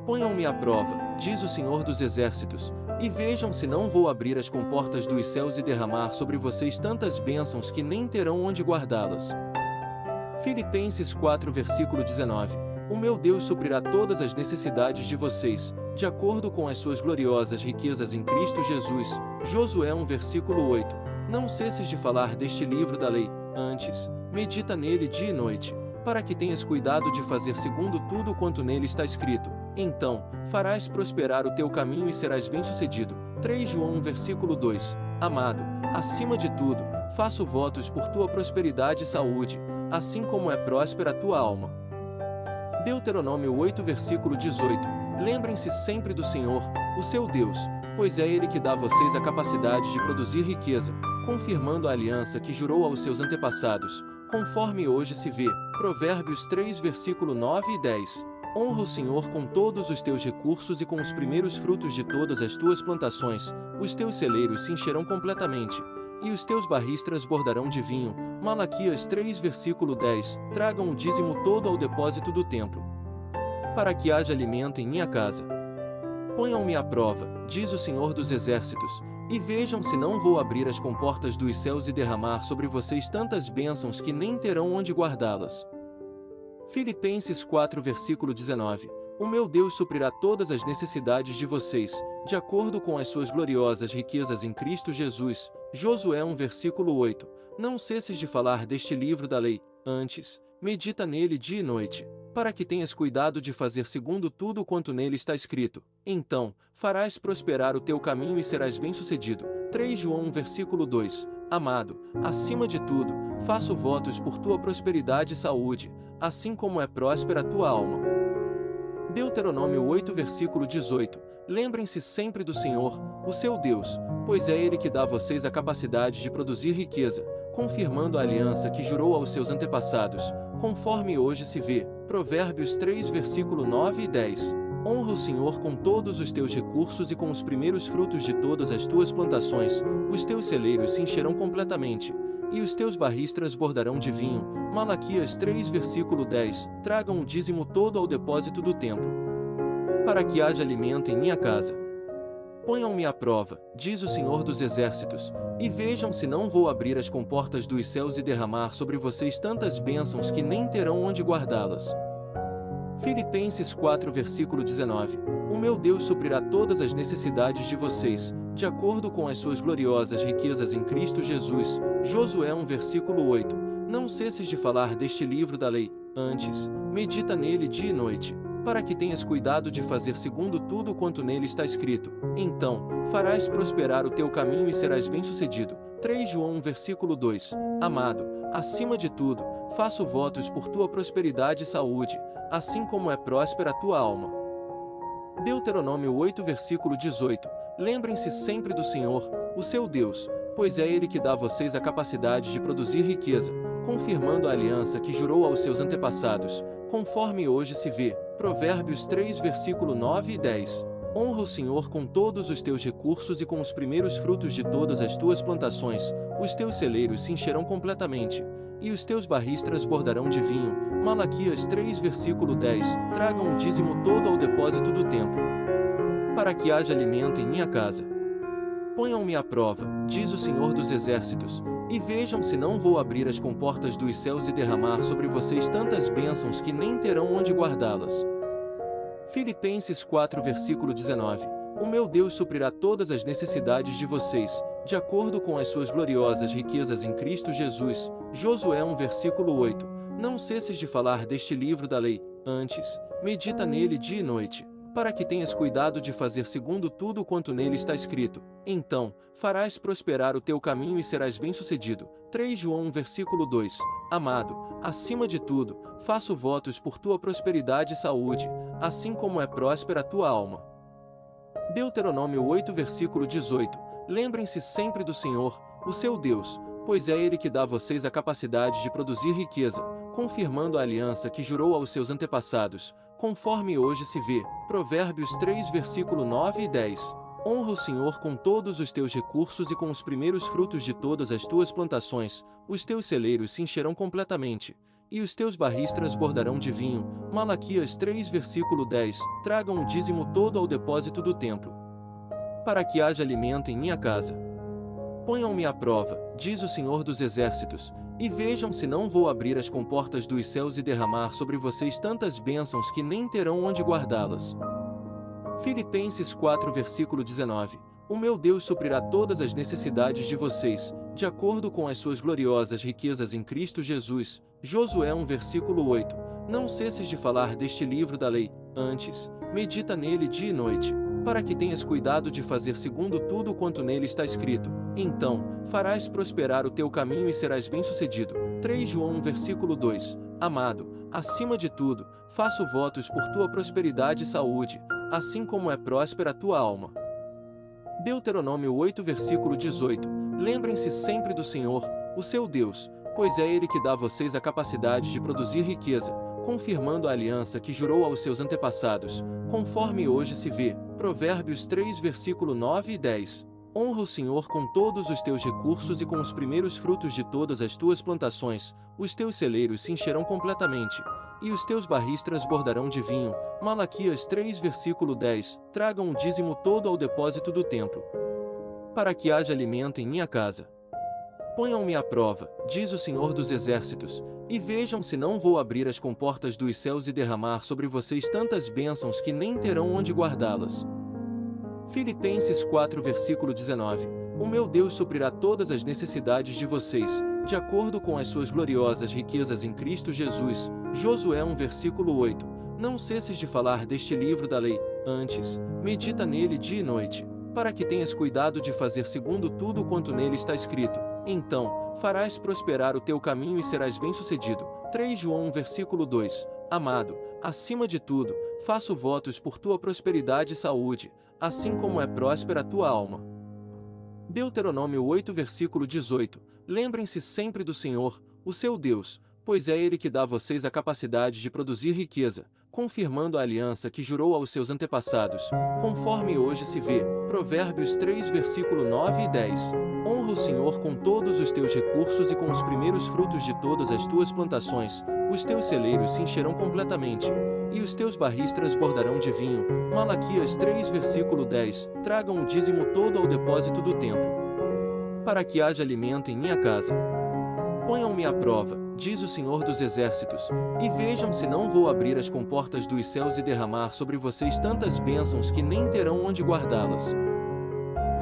Ponham-me à prova, diz o Senhor dos Exércitos, e vejam se não vou abrir as comportas dos céus e derramar sobre vocês tantas bênçãos que nem terão onde guardá-las. Filipenses 4 versículo 19. O meu Deus suprirá todas as necessidades de vocês, de acordo com as suas gloriosas riquezas em Cristo Jesus. Josué 1 versículo 8. Não cesses de falar deste livro da lei, antes, medita nele dia e noite, para que tenhas cuidado de fazer segundo tudo quanto nele está escrito. Então, farás prosperar o teu caminho e serás bem-sucedido. 3 João 1 versículo 2. Amado, acima de tudo, faço votos por tua prosperidade e saúde, assim como é próspera a tua alma. Deuteronômio 8 versículo 18. Lembrem-se sempre do Senhor, o seu Deus, pois é Ele que dá a vocês a capacidade de produzir riqueza, confirmando a aliança que jurou aos seus antepassados, conforme hoje se vê. Provérbios 3 versículo 9 e 10. Honra o Senhor com todos os teus recursos e com os primeiros frutos de todas as tuas plantações, os teus celeiros se encherão completamente, e os teus barris transbordarão de vinho. Malaquias 3 versículo 10. Tragam o dízimo todo ao depósito do templo, para que haja alimento em minha casa. Ponham-me à prova, diz o Senhor dos Exércitos, e vejam se não vou abrir as comportas dos céus e derramar sobre vocês tantas bênçãos que nem terão onde guardá-las. Filipenses 4 versículo 19. O meu Deus suprirá todas as necessidades de vocês, de acordo com as suas gloriosas riquezas em Cristo Jesus. Josué 1 versículo 8. Não cesses de falar deste livro da lei, antes, medita nele dia e noite, para que tenhas cuidado de fazer segundo tudo quanto nele está escrito. Então, farás prosperar o teu caminho e serás bem-sucedido. 3 João 1 versículo 2. Amado, acima de tudo, faço votos por tua prosperidade e saúde, assim como é próspera a tua alma. Deuteronômio 8 versículo 18. Lembrem-se sempre do Senhor, o seu Deus, pois é Ele que dá a vocês a capacidade de produzir riqueza, confirmando a aliança que jurou aos seus antepassados, conforme hoje se vê. Provérbios 3 versículo 9 e 10. Honra o Senhor com todos os teus recursos e com os primeiros frutos de todas as tuas plantações, os teus celeiros se encherão completamente, e os teus barris transbordarão de vinho. Malaquias 3 versículo 10. Tragam o dízimo todo ao depósito do templo, para que haja alimento em minha casa. Ponham-me à prova, diz o Senhor dos Exércitos, e vejam se não vou abrir as comportas dos céus e derramar sobre vocês tantas bênçãos que nem terão onde guardá-las. Filipenses 4 versículo 19. O meu Deus suprirá todas as necessidades de vocês, de acordo com as suas gloriosas riquezas em Cristo Jesus. Josué 1 versículo 8. Não cesses de falar deste livro da lei, antes, medita nele dia e noite, para que tenhas cuidado de fazer segundo tudo quanto nele está escrito. Então, farás prosperar o teu caminho e serás bem-sucedido. 3 João 1 versículo 2. Amado, acima de tudo, faço votos por tua prosperidade e saúde, assim como é próspera a tua alma. Deuteronômio 8 versículo 18. Lembrem-se sempre do Senhor, o seu Deus, pois é Ele que dá a vocês a capacidade de produzir riqueza, confirmando a aliança que jurou aos seus antepassados, conforme hoje se vê. Provérbios 3 versículo 9 e 10. Honra o Senhor com todos os teus recursos e com os primeiros frutos de todas as tuas plantações, os teus celeiros se encherão completamente, e os teus barris transbordarão de vinho. Malaquias 3 versículo 10. Tragam o dízimo todo ao depósito do templo, para que haja alimento em minha casa. Ponham-me à prova, diz o Senhor dos Exércitos, e vejam se não vou abrir as comportas dos céus e derramar sobre vocês tantas bênçãos que nem terão onde guardá-las. Filipenses 4 versículo 19. O meu Deus suprirá todas as necessidades de vocês, de acordo com as suas gloriosas riquezas em Cristo Jesus. Josué 1 versículo 8. Não cesses de falar deste livro da lei, antes, medita nele dia e noite, para que tenhas cuidado de fazer segundo tudo quanto nele está escrito. Então, farás prosperar o teu caminho e serás bem-sucedido. 3 João 1 versículo 2. Amado, acima de tudo, faço votos por tua prosperidade e saúde, assim como é próspera a tua alma. Deuteronômio 8 versículo 18. Lembrem-se sempre do Senhor, o seu Deus, pois é Ele que dá a vocês a capacidade de produzir riqueza, confirmando a aliança que jurou aos seus antepassados, conforme hoje se vê. Provérbios 3 versículo 9 e 10. Honra o Senhor com todos os teus recursos e com os primeiros frutos de todas as tuas plantações, os teus celeiros se encherão completamente, e os teus barris transbordarão de vinho. Malaquias 3 versículo 10. Tragam o dízimo todo ao depósito do templo, para que haja alimento em minha casa. Ponham-me à prova, diz o Senhor dos Exércitos, e vejam se não vou abrir as comportas dos céus e derramar sobre vocês tantas bênçãos que nem terão onde guardá-las. Filipenses 4 versículo 19. O meu Deus suprirá todas as necessidades de vocês, de acordo com as suas gloriosas riquezas em Cristo Jesus. Josué 1 versículo 8. Não cesses de falar deste livro da lei, antes, medita nele dia e noite, para que tenhas cuidado de fazer segundo tudo quanto nele está escrito. Então, farás prosperar o teu caminho e serás bem-sucedido. 3 João 1 versículo 2. Amado, acima de tudo, faço votos por tua prosperidade e saúde, assim como é próspera a tua alma. Deuteronômio 8 versículo 18. Lembrem-se sempre do Senhor, o seu Deus, pois é Ele que dá a vocês a capacidade de produzir riqueza, confirmando a aliança que jurou aos seus antepassados, conforme hoje se vê. Provérbios 3 versículo 9 e 10. Honra o Senhor com todos os teus recursos e com os primeiros frutos de todas as tuas plantações, os teus celeiros se encherão completamente, e os teus barris transbordarão de vinho. Malaquias 3 versículo 10. Tragam o dízimo todo ao depósito do templo, para que haja alimento em minha casa. Ponham-me à prova, diz o Senhor dos Exércitos, e vejam se não vou abrir as comportas dos céus e derramar sobre vocês tantas bênçãos que nem terão onde guardá-las. Filipenses 4 versículo 19. O meu Deus suprirá todas as necessidades de vocês, de acordo com as suas gloriosas riquezas em Cristo Jesus. Josué 1 versículo 8. Não cesses de falar deste livro da lei, antes, medita nele dia e noite, para que tenhas cuidado de fazer segundo tudo quanto nele está escrito. Então, farás prosperar o teu caminho e serás bem-sucedido. 3 João 1 versículo 2. Amado, acima de tudo, faço votos por tua prosperidade e saúde, assim como é próspera a tua alma. Deuteronômio 8 versículo 18. Lembrem-se sempre do Senhor, o seu Deus, pois é Ele que dá a vocês a capacidade de produzir riqueza, confirmando a aliança que jurou aos seus antepassados, conforme hoje se vê. Provérbios 3 versículo 9 e 10. Honra o Senhor com todos os teus recursos e com os primeiros frutos de todas as tuas plantações, os teus celeiros se encherão completamente, e os teus barris transbordarão de vinho. Malaquias 3 versículo 10. Tragam o dízimo todo ao depósito do templo, para que haja alimento em minha casa. Ponham-me à prova, diz o Senhor dos Exércitos, e vejam se não vou abrir as comportas dos céus e derramar sobre vocês tantas bênçãos que nem terão onde guardá-las.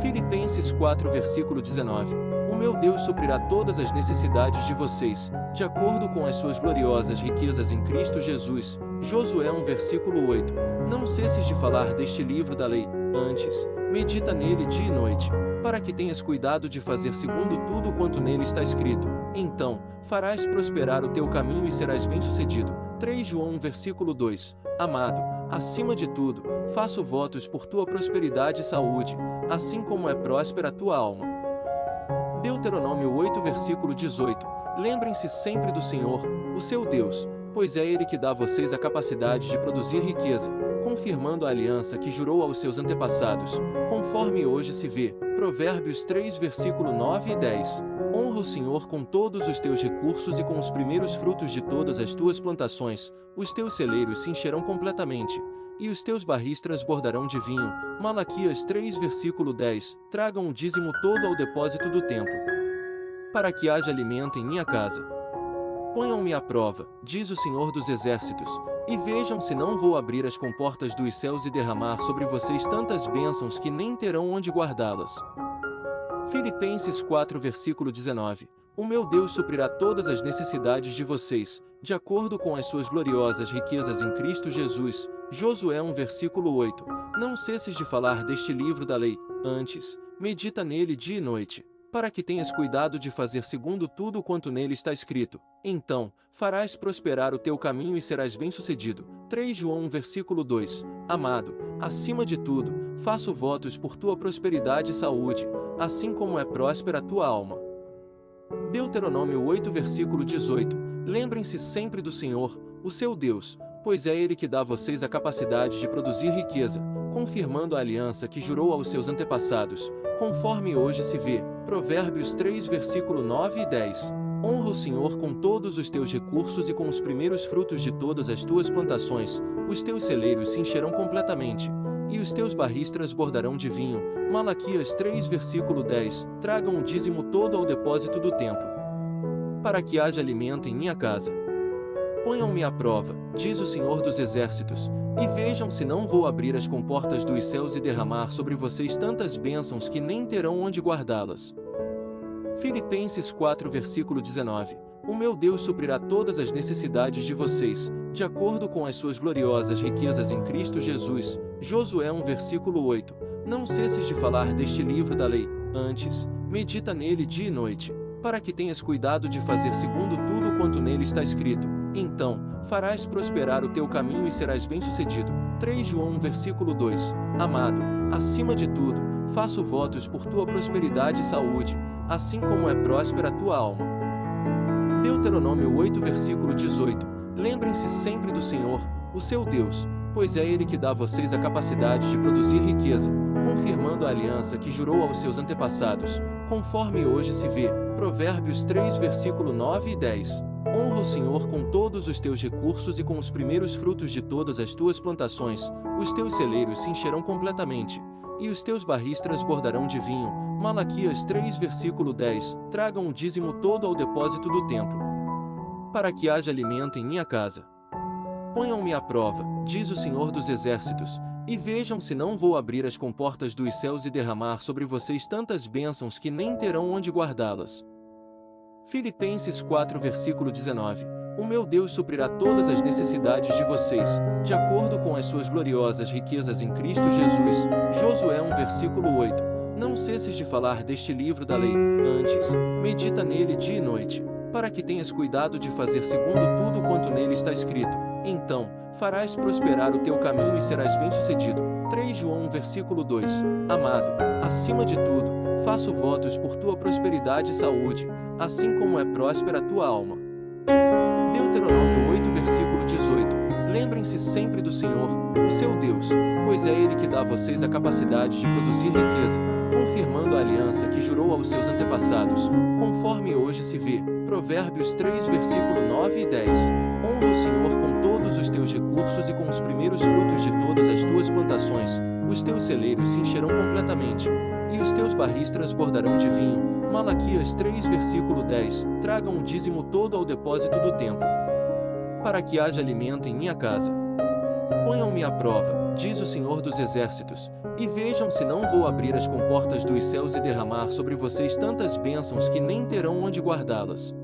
Filipenses 4 versículo 19. O meu Deus suprirá todas as necessidades de vocês, de acordo com as suas gloriosas riquezas em Cristo Jesus. Josué 1 versículo 8. Não cesses de falar deste livro da lei, antes, medita nele dia e noite, para que tenhas cuidado de fazer segundo tudo quanto nele está escrito. Então, farás prosperar o teu caminho e serás bem-sucedido. 3 João 1 versículo 2. Amado, acima de tudo, faço votos por tua prosperidade e saúde, assim como é próspera a tua alma. Deuteronômio 8 versículo 18. Lembrem-se sempre do Senhor, o seu Deus, pois é Ele que dá a vocês a capacidade de produzir riqueza, confirmando a aliança que jurou aos seus antepassados, conforme hoje se vê. Provérbios 3 versículo 9 e 10. Honra o Senhor com todos os teus recursos e com os primeiros frutos de todas as tuas plantações, os teus celeiros se encherão completamente, e os teus barris transbordarão de vinho. Malaquias 3 versículo 10. Tragam o dízimo todo ao depósito do templo, para que haja alimento em minha casa. Ponham-me à prova, diz o Senhor dos Exércitos, e vejam se não vou abrir as comportas dos céus e derramar sobre vocês tantas bênçãos que nem terão onde guardá-las. Filipenses 4 versículo 19. O meu Deus suprirá todas as necessidades de vocês, de acordo com as suas gloriosas riquezas em Cristo Jesus. Josué 1 versículo 8. Não cesses de falar deste livro da lei, antes, medita nele dia e noite, para que tenhas cuidado de fazer segundo tudo quanto nele está escrito. Então, farás prosperar o teu caminho e serás bem-sucedido. 3 João 1 versículo 2. Amado, acima de tudo, faço votos por tua prosperidade e saúde, assim como é próspera a tua alma. Deuteronômio 8 versículo 18. Lembrem-se sempre do Senhor, o seu Deus, pois é Ele que dá a vocês a capacidade de produzir riqueza, confirmando a aliança que jurou aos seus antepassados, conforme hoje se vê. Provérbios 3 versículo 9 e 10. Honra o Senhor com todos os teus recursos e com os primeiros frutos de todas as tuas plantações, os teus celeiros se encherão completamente, e os teus barris transbordarão de vinho. Malaquias 3 versículo 10. Tragam o dízimo todo ao depósito do templo, para que haja alimento em minha casa. Ponham-me à prova, diz o Senhor dos Exércitos, e vejam se não vou abrir as comportas dos céus e derramar sobre vocês tantas bênçãos que nem terão onde guardá-las. Filipenses 4 versículo 19. O meu Deus suprirá todas as necessidades de vocês, de acordo com as suas gloriosas riquezas em Cristo Jesus. Josué 1 versículo 8. Não cesses de falar deste livro da lei, antes, medita nele dia e noite, para que tenhas cuidado de fazer segundo tudo quanto nele está escrito. Então, farás prosperar o teu caminho e serás bem-sucedido. 3 João 1 versículo 2. Amado, acima de tudo, faço votos por tua prosperidade e saúde, assim como é próspera a tua alma. Deuteronômio 8 versículo 18. Lembrem-se sempre do Senhor, o seu Deus, pois é Ele que dá a vocês a capacidade de produzir riqueza, confirmando a aliança que jurou aos seus antepassados, conforme hoje se vê. Provérbios 3 versículo 9 e 10. Honra o Senhor com todos os teus recursos e com os primeiros frutos de todas as tuas plantações, os teus celeiros se encherão completamente, e os teus barris transbordarão de vinho. Malaquias 3 versículo 10. Tragam o dízimo todo ao depósito do templo, para que haja alimento em minha casa. Ponham-me à prova, diz o Senhor dos Exércitos, e vejam se não vou abrir as comportas dos céus e derramar sobre vocês tantas bênçãos que nem terão onde guardá-las. Filipenses 4 versículo 19. O meu Deus suprirá todas as necessidades de vocês, de acordo com as suas gloriosas riquezas em Cristo Jesus. Josué 1 versículo 8. Não cesses de falar deste livro da lei, antes, medita nele dia e noite, para que tenhas cuidado de fazer segundo tudo quanto nele está escrito. Então, farás prosperar o teu caminho e serás bem-sucedido. 3 João 1 versículo 2. Amado, acima de tudo, faço votos por tua prosperidade e saúde, assim como é próspera a tua alma. Deuteronômio 8 versículo 18. Lembrem-se sempre do Senhor, o seu Deus, pois é Ele que dá a vocês a capacidade de produzir riqueza, confirmando a aliança que jurou aos seus antepassados, conforme hoje se vê. Provérbios 3 versículo 9 e 10. Honra o Senhor com todos os teus recursos e com os primeiros frutos de todas as tuas plantações, os teus celeiros se encherão completamente, e os teus barris transbordarão de vinho. Malaquias 3 versículo 10. Tragam o dízimo todo ao depósito do templo, para que haja alimento em minha casa. Ponham-me à prova, diz o Senhor dos Exércitos, e vejam se não vou abrir as comportas dos céus e derramar sobre vocês tantas bênçãos que nem terão onde guardá-las.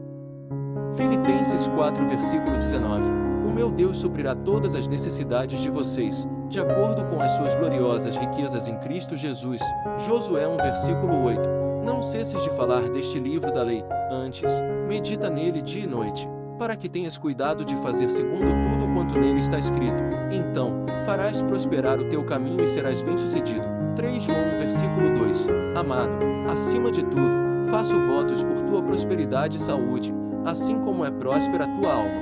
Filipenses 4 versículo 19. O meu Deus suprirá todas as necessidades de vocês, de acordo com as suas gloriosas riquezas em Cristo Jesus. Josué 1 versículo 8. Não cesses de falar deste livro da lei, antes, medita nele dia e noite, para que tenhas cuidado de fazer segundo tudo quanto nele está escrito. Então, farás prosperar o teu caminho e serás bem-sucedido. 3 João 1 versículo 2. Amado, acima de tudo, faço votos por tua prosperidade e saúde, assim como é próspera a tua alma.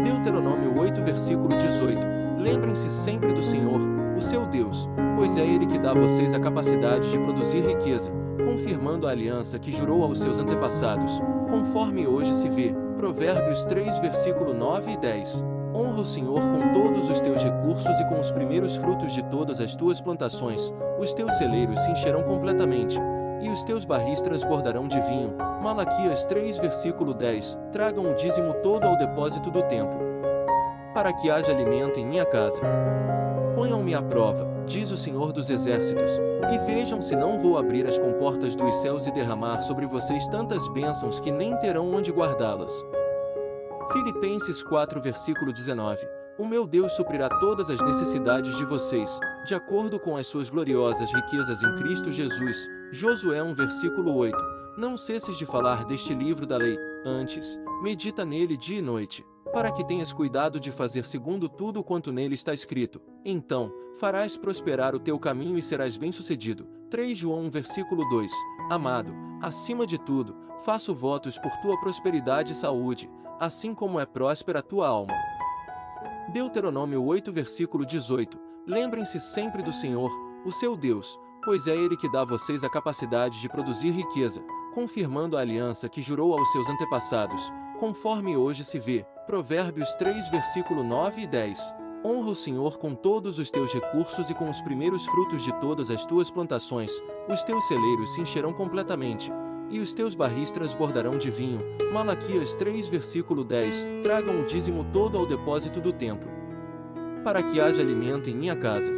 Deuteronômio 8 versículo 18. Lembrem-se sempre do Senhor, o seu Deus, pois é Ele que dá a vocês a capacidade de produzir riqueza, confirmando a aliança que jurou aos seus antepassados, conforme hoje se vê. Provérbios 3 versículo 9 e 10. Honra o Senhor com todos os teus recursos e com os primeiros frutos de todas as tuas plantações, os teus celeiros se encherão completamente, e os teus barris transbordarão de vinho. Malaquias 3 versículo 10. Tragam o dízimo todo ao depósito do templo, para que haja alimento em minha casa. Ponham-me à prova, diz o Senhor dos Exércitos, e vejam se não vou abrir as comportas dos céus e derramar sobre vocês tantas bênçãos que nem terão onde guardá-las. Filipenses 4 versículo 19. O meu Deus suprirá todas as necessidades de vocês, de acordo com as suas gloriosas riquezas em Cristo Jesus. Josué 1 versículo 8. Não cesses de falar deste livro da lei, antes, medita nele dia e noite, para que tenhas cuidado de fazer segundo tudo quanto nele está escrito. Então, farás prosperar o teu caminho e serás bem-sucedido. 3 João 1 versículo 2. Amado, acima de tudo, faço votos por tua prosperidade e saúde, assim como é próspera a tua alma. Deuteronômio 8 versículo 18. Lembrem-se sempre do Senhor, o seu Deus, pois é Ele que dá a vocês a capacidade de produzir riqueza, confirmando a aliança que jurou aos seus antepassados, conforme hoje se vê. Provérbios 3 versículo 9 e 10. Honra o Senhor com todos os teus recursos e com os primeiros frutos de todas as tuas plantações, os teus celeiros se encherão completamente, e os teus barris transbordarão de vinho. Malaquias 3 versículo 10. Tragam o dízimo todo ao depósito do templo, para que haja alimento em minha casa.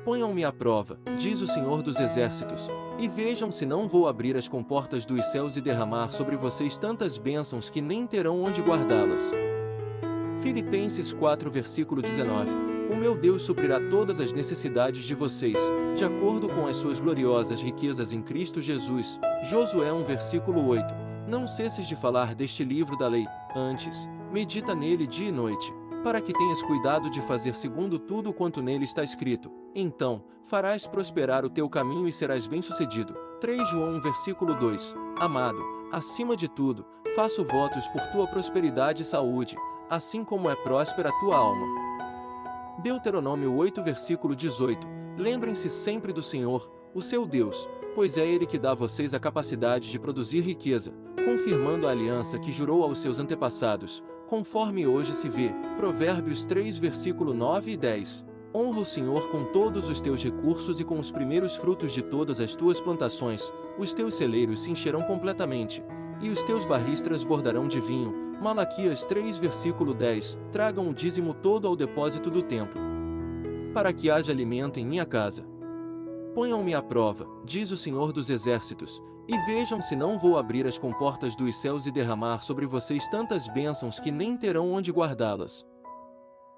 Ponham-me à prova, diz o Senhor dos Exércitos, e vejam se não vou abrir as comportas dos céus e derramar sobre vocês tantas bênçãos que nem terão onde guardá-las. Filipenses 4 versículo 19. O meu Deus suprirá todas as necessidades de vocês, de acordo com as suas gloriosas riquezas em Cristo Jesus. Josué 1 versículo 8. Não cesses de falar deste livro da lei, antes, medita nele dia e noite, para que tenhas cuidado de fazer segundo tudo quanto nele está escrito. Então, farás prosperar o teu caminho e serás bem-sucedido. 3 João 1 versículo 2. Amado, acima de tudo, faço votos por tua prosperidade e saúde, assim como é próspera a tua alma. Deuteronômio 8 versículo 18. Lembrem-se sempre do Senhor, o seu Deus, pois é Ele que dá a vocês a capacidade de produzir riqueza, confirmando a aliança que jurou aos seus antepassados, conforme hoje se vê. Provérbios 3 versículo 9 e 10. Honra o Senhor com todos os teus recursos e com os primeiros frutos de todas as tuas plantações, os teus celeiros se encherão completamente, e os teus barris transbordarão de vinho. Malaquias 3 versículo 10. Tragam o dízimo todo ao depósito do templo, para que haja alimento em minha casa. Ponham-me à prova, diz o Senhor dos Exércitos, e vejam se não vou abrir as comportas dos céus e derramar sobre vocês tantas bênçãos que nem terão onde guardá-las.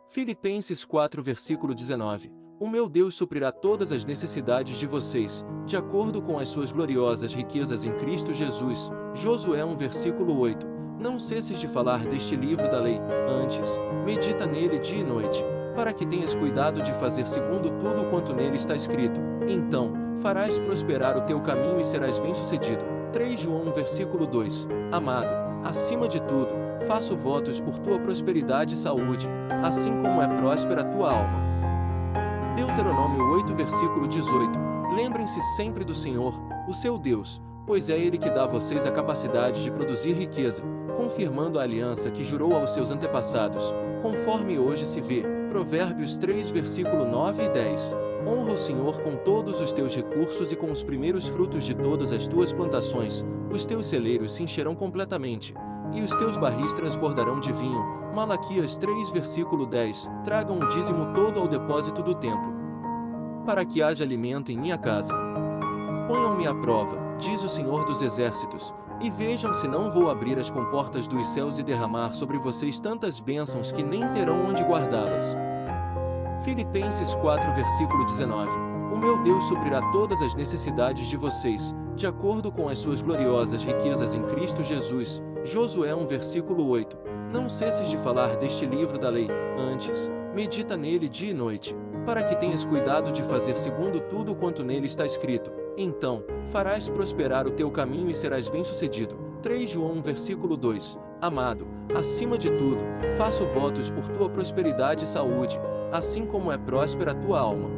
Filipenses 4 versículo 19. O meu Deus suprirá todas as necessidades de vocês, de acordo com as suas gloriosas riquezas em Cristo Jesus. Josué 1 versículo 8. Não cesses de falar deste livro da lei, antes, medita nele dia e noite, para que tenhas cuidado de fazer segundo tudo quanto nele está escrito. Então, farás prosperar o teu caminho e serás bem-sucedido. 3 João 1 versículo 2. Amado, acima de tudo, faço votos por tua prosperidade e saúde, assim como é próspera a tua alma. Deuteronômio 8 versículo 18. Lembrem-se sempre do Senhor, o seu Deus, pois é Ele que dá a vocês a capacidade de produzir riqueza, confirmando a aliança que jurou aos seus antepassados, conforme hoje se vê. Provérbios 3 versículo 9 e 10. Honra o Senhor com todos os teus recursos e com os primeiros frutos de todas as tuas plantações, os teus celeiros se encherão completamente, e os teus barris transbordarão de vinho. Malaquias 3 versículo 10. Tragam o dízimo todo ao depósito do templo, para que haja alimento em minha casa. Ponham-me à prova, diz o Senhor dos Exércitos, e vejam se não vou abrir as comportas dos céus e derramar sobre vocês tantas bênçãos que nem terão onde guardá-las. Filipenses 4 versículo 19. O meu Deus suprirá todas as necessidades de vocês, de acordo com as suas gloriosas riquezas em Cristo Jesus. Josué 1 versículo 8. Não cesses de falar deste livro da lei, antes, medita nele dia e noite, para que tenhas cuidado de fazer segundo tudo quanto nele está escrito. Então, farás prosperar o teu caminho e serás bem-sucedido. 3 João 1 versículo 2. Amado, acima de tudo, faço votos por tua prosperidade e saúde, assim como é próspera a tua alma.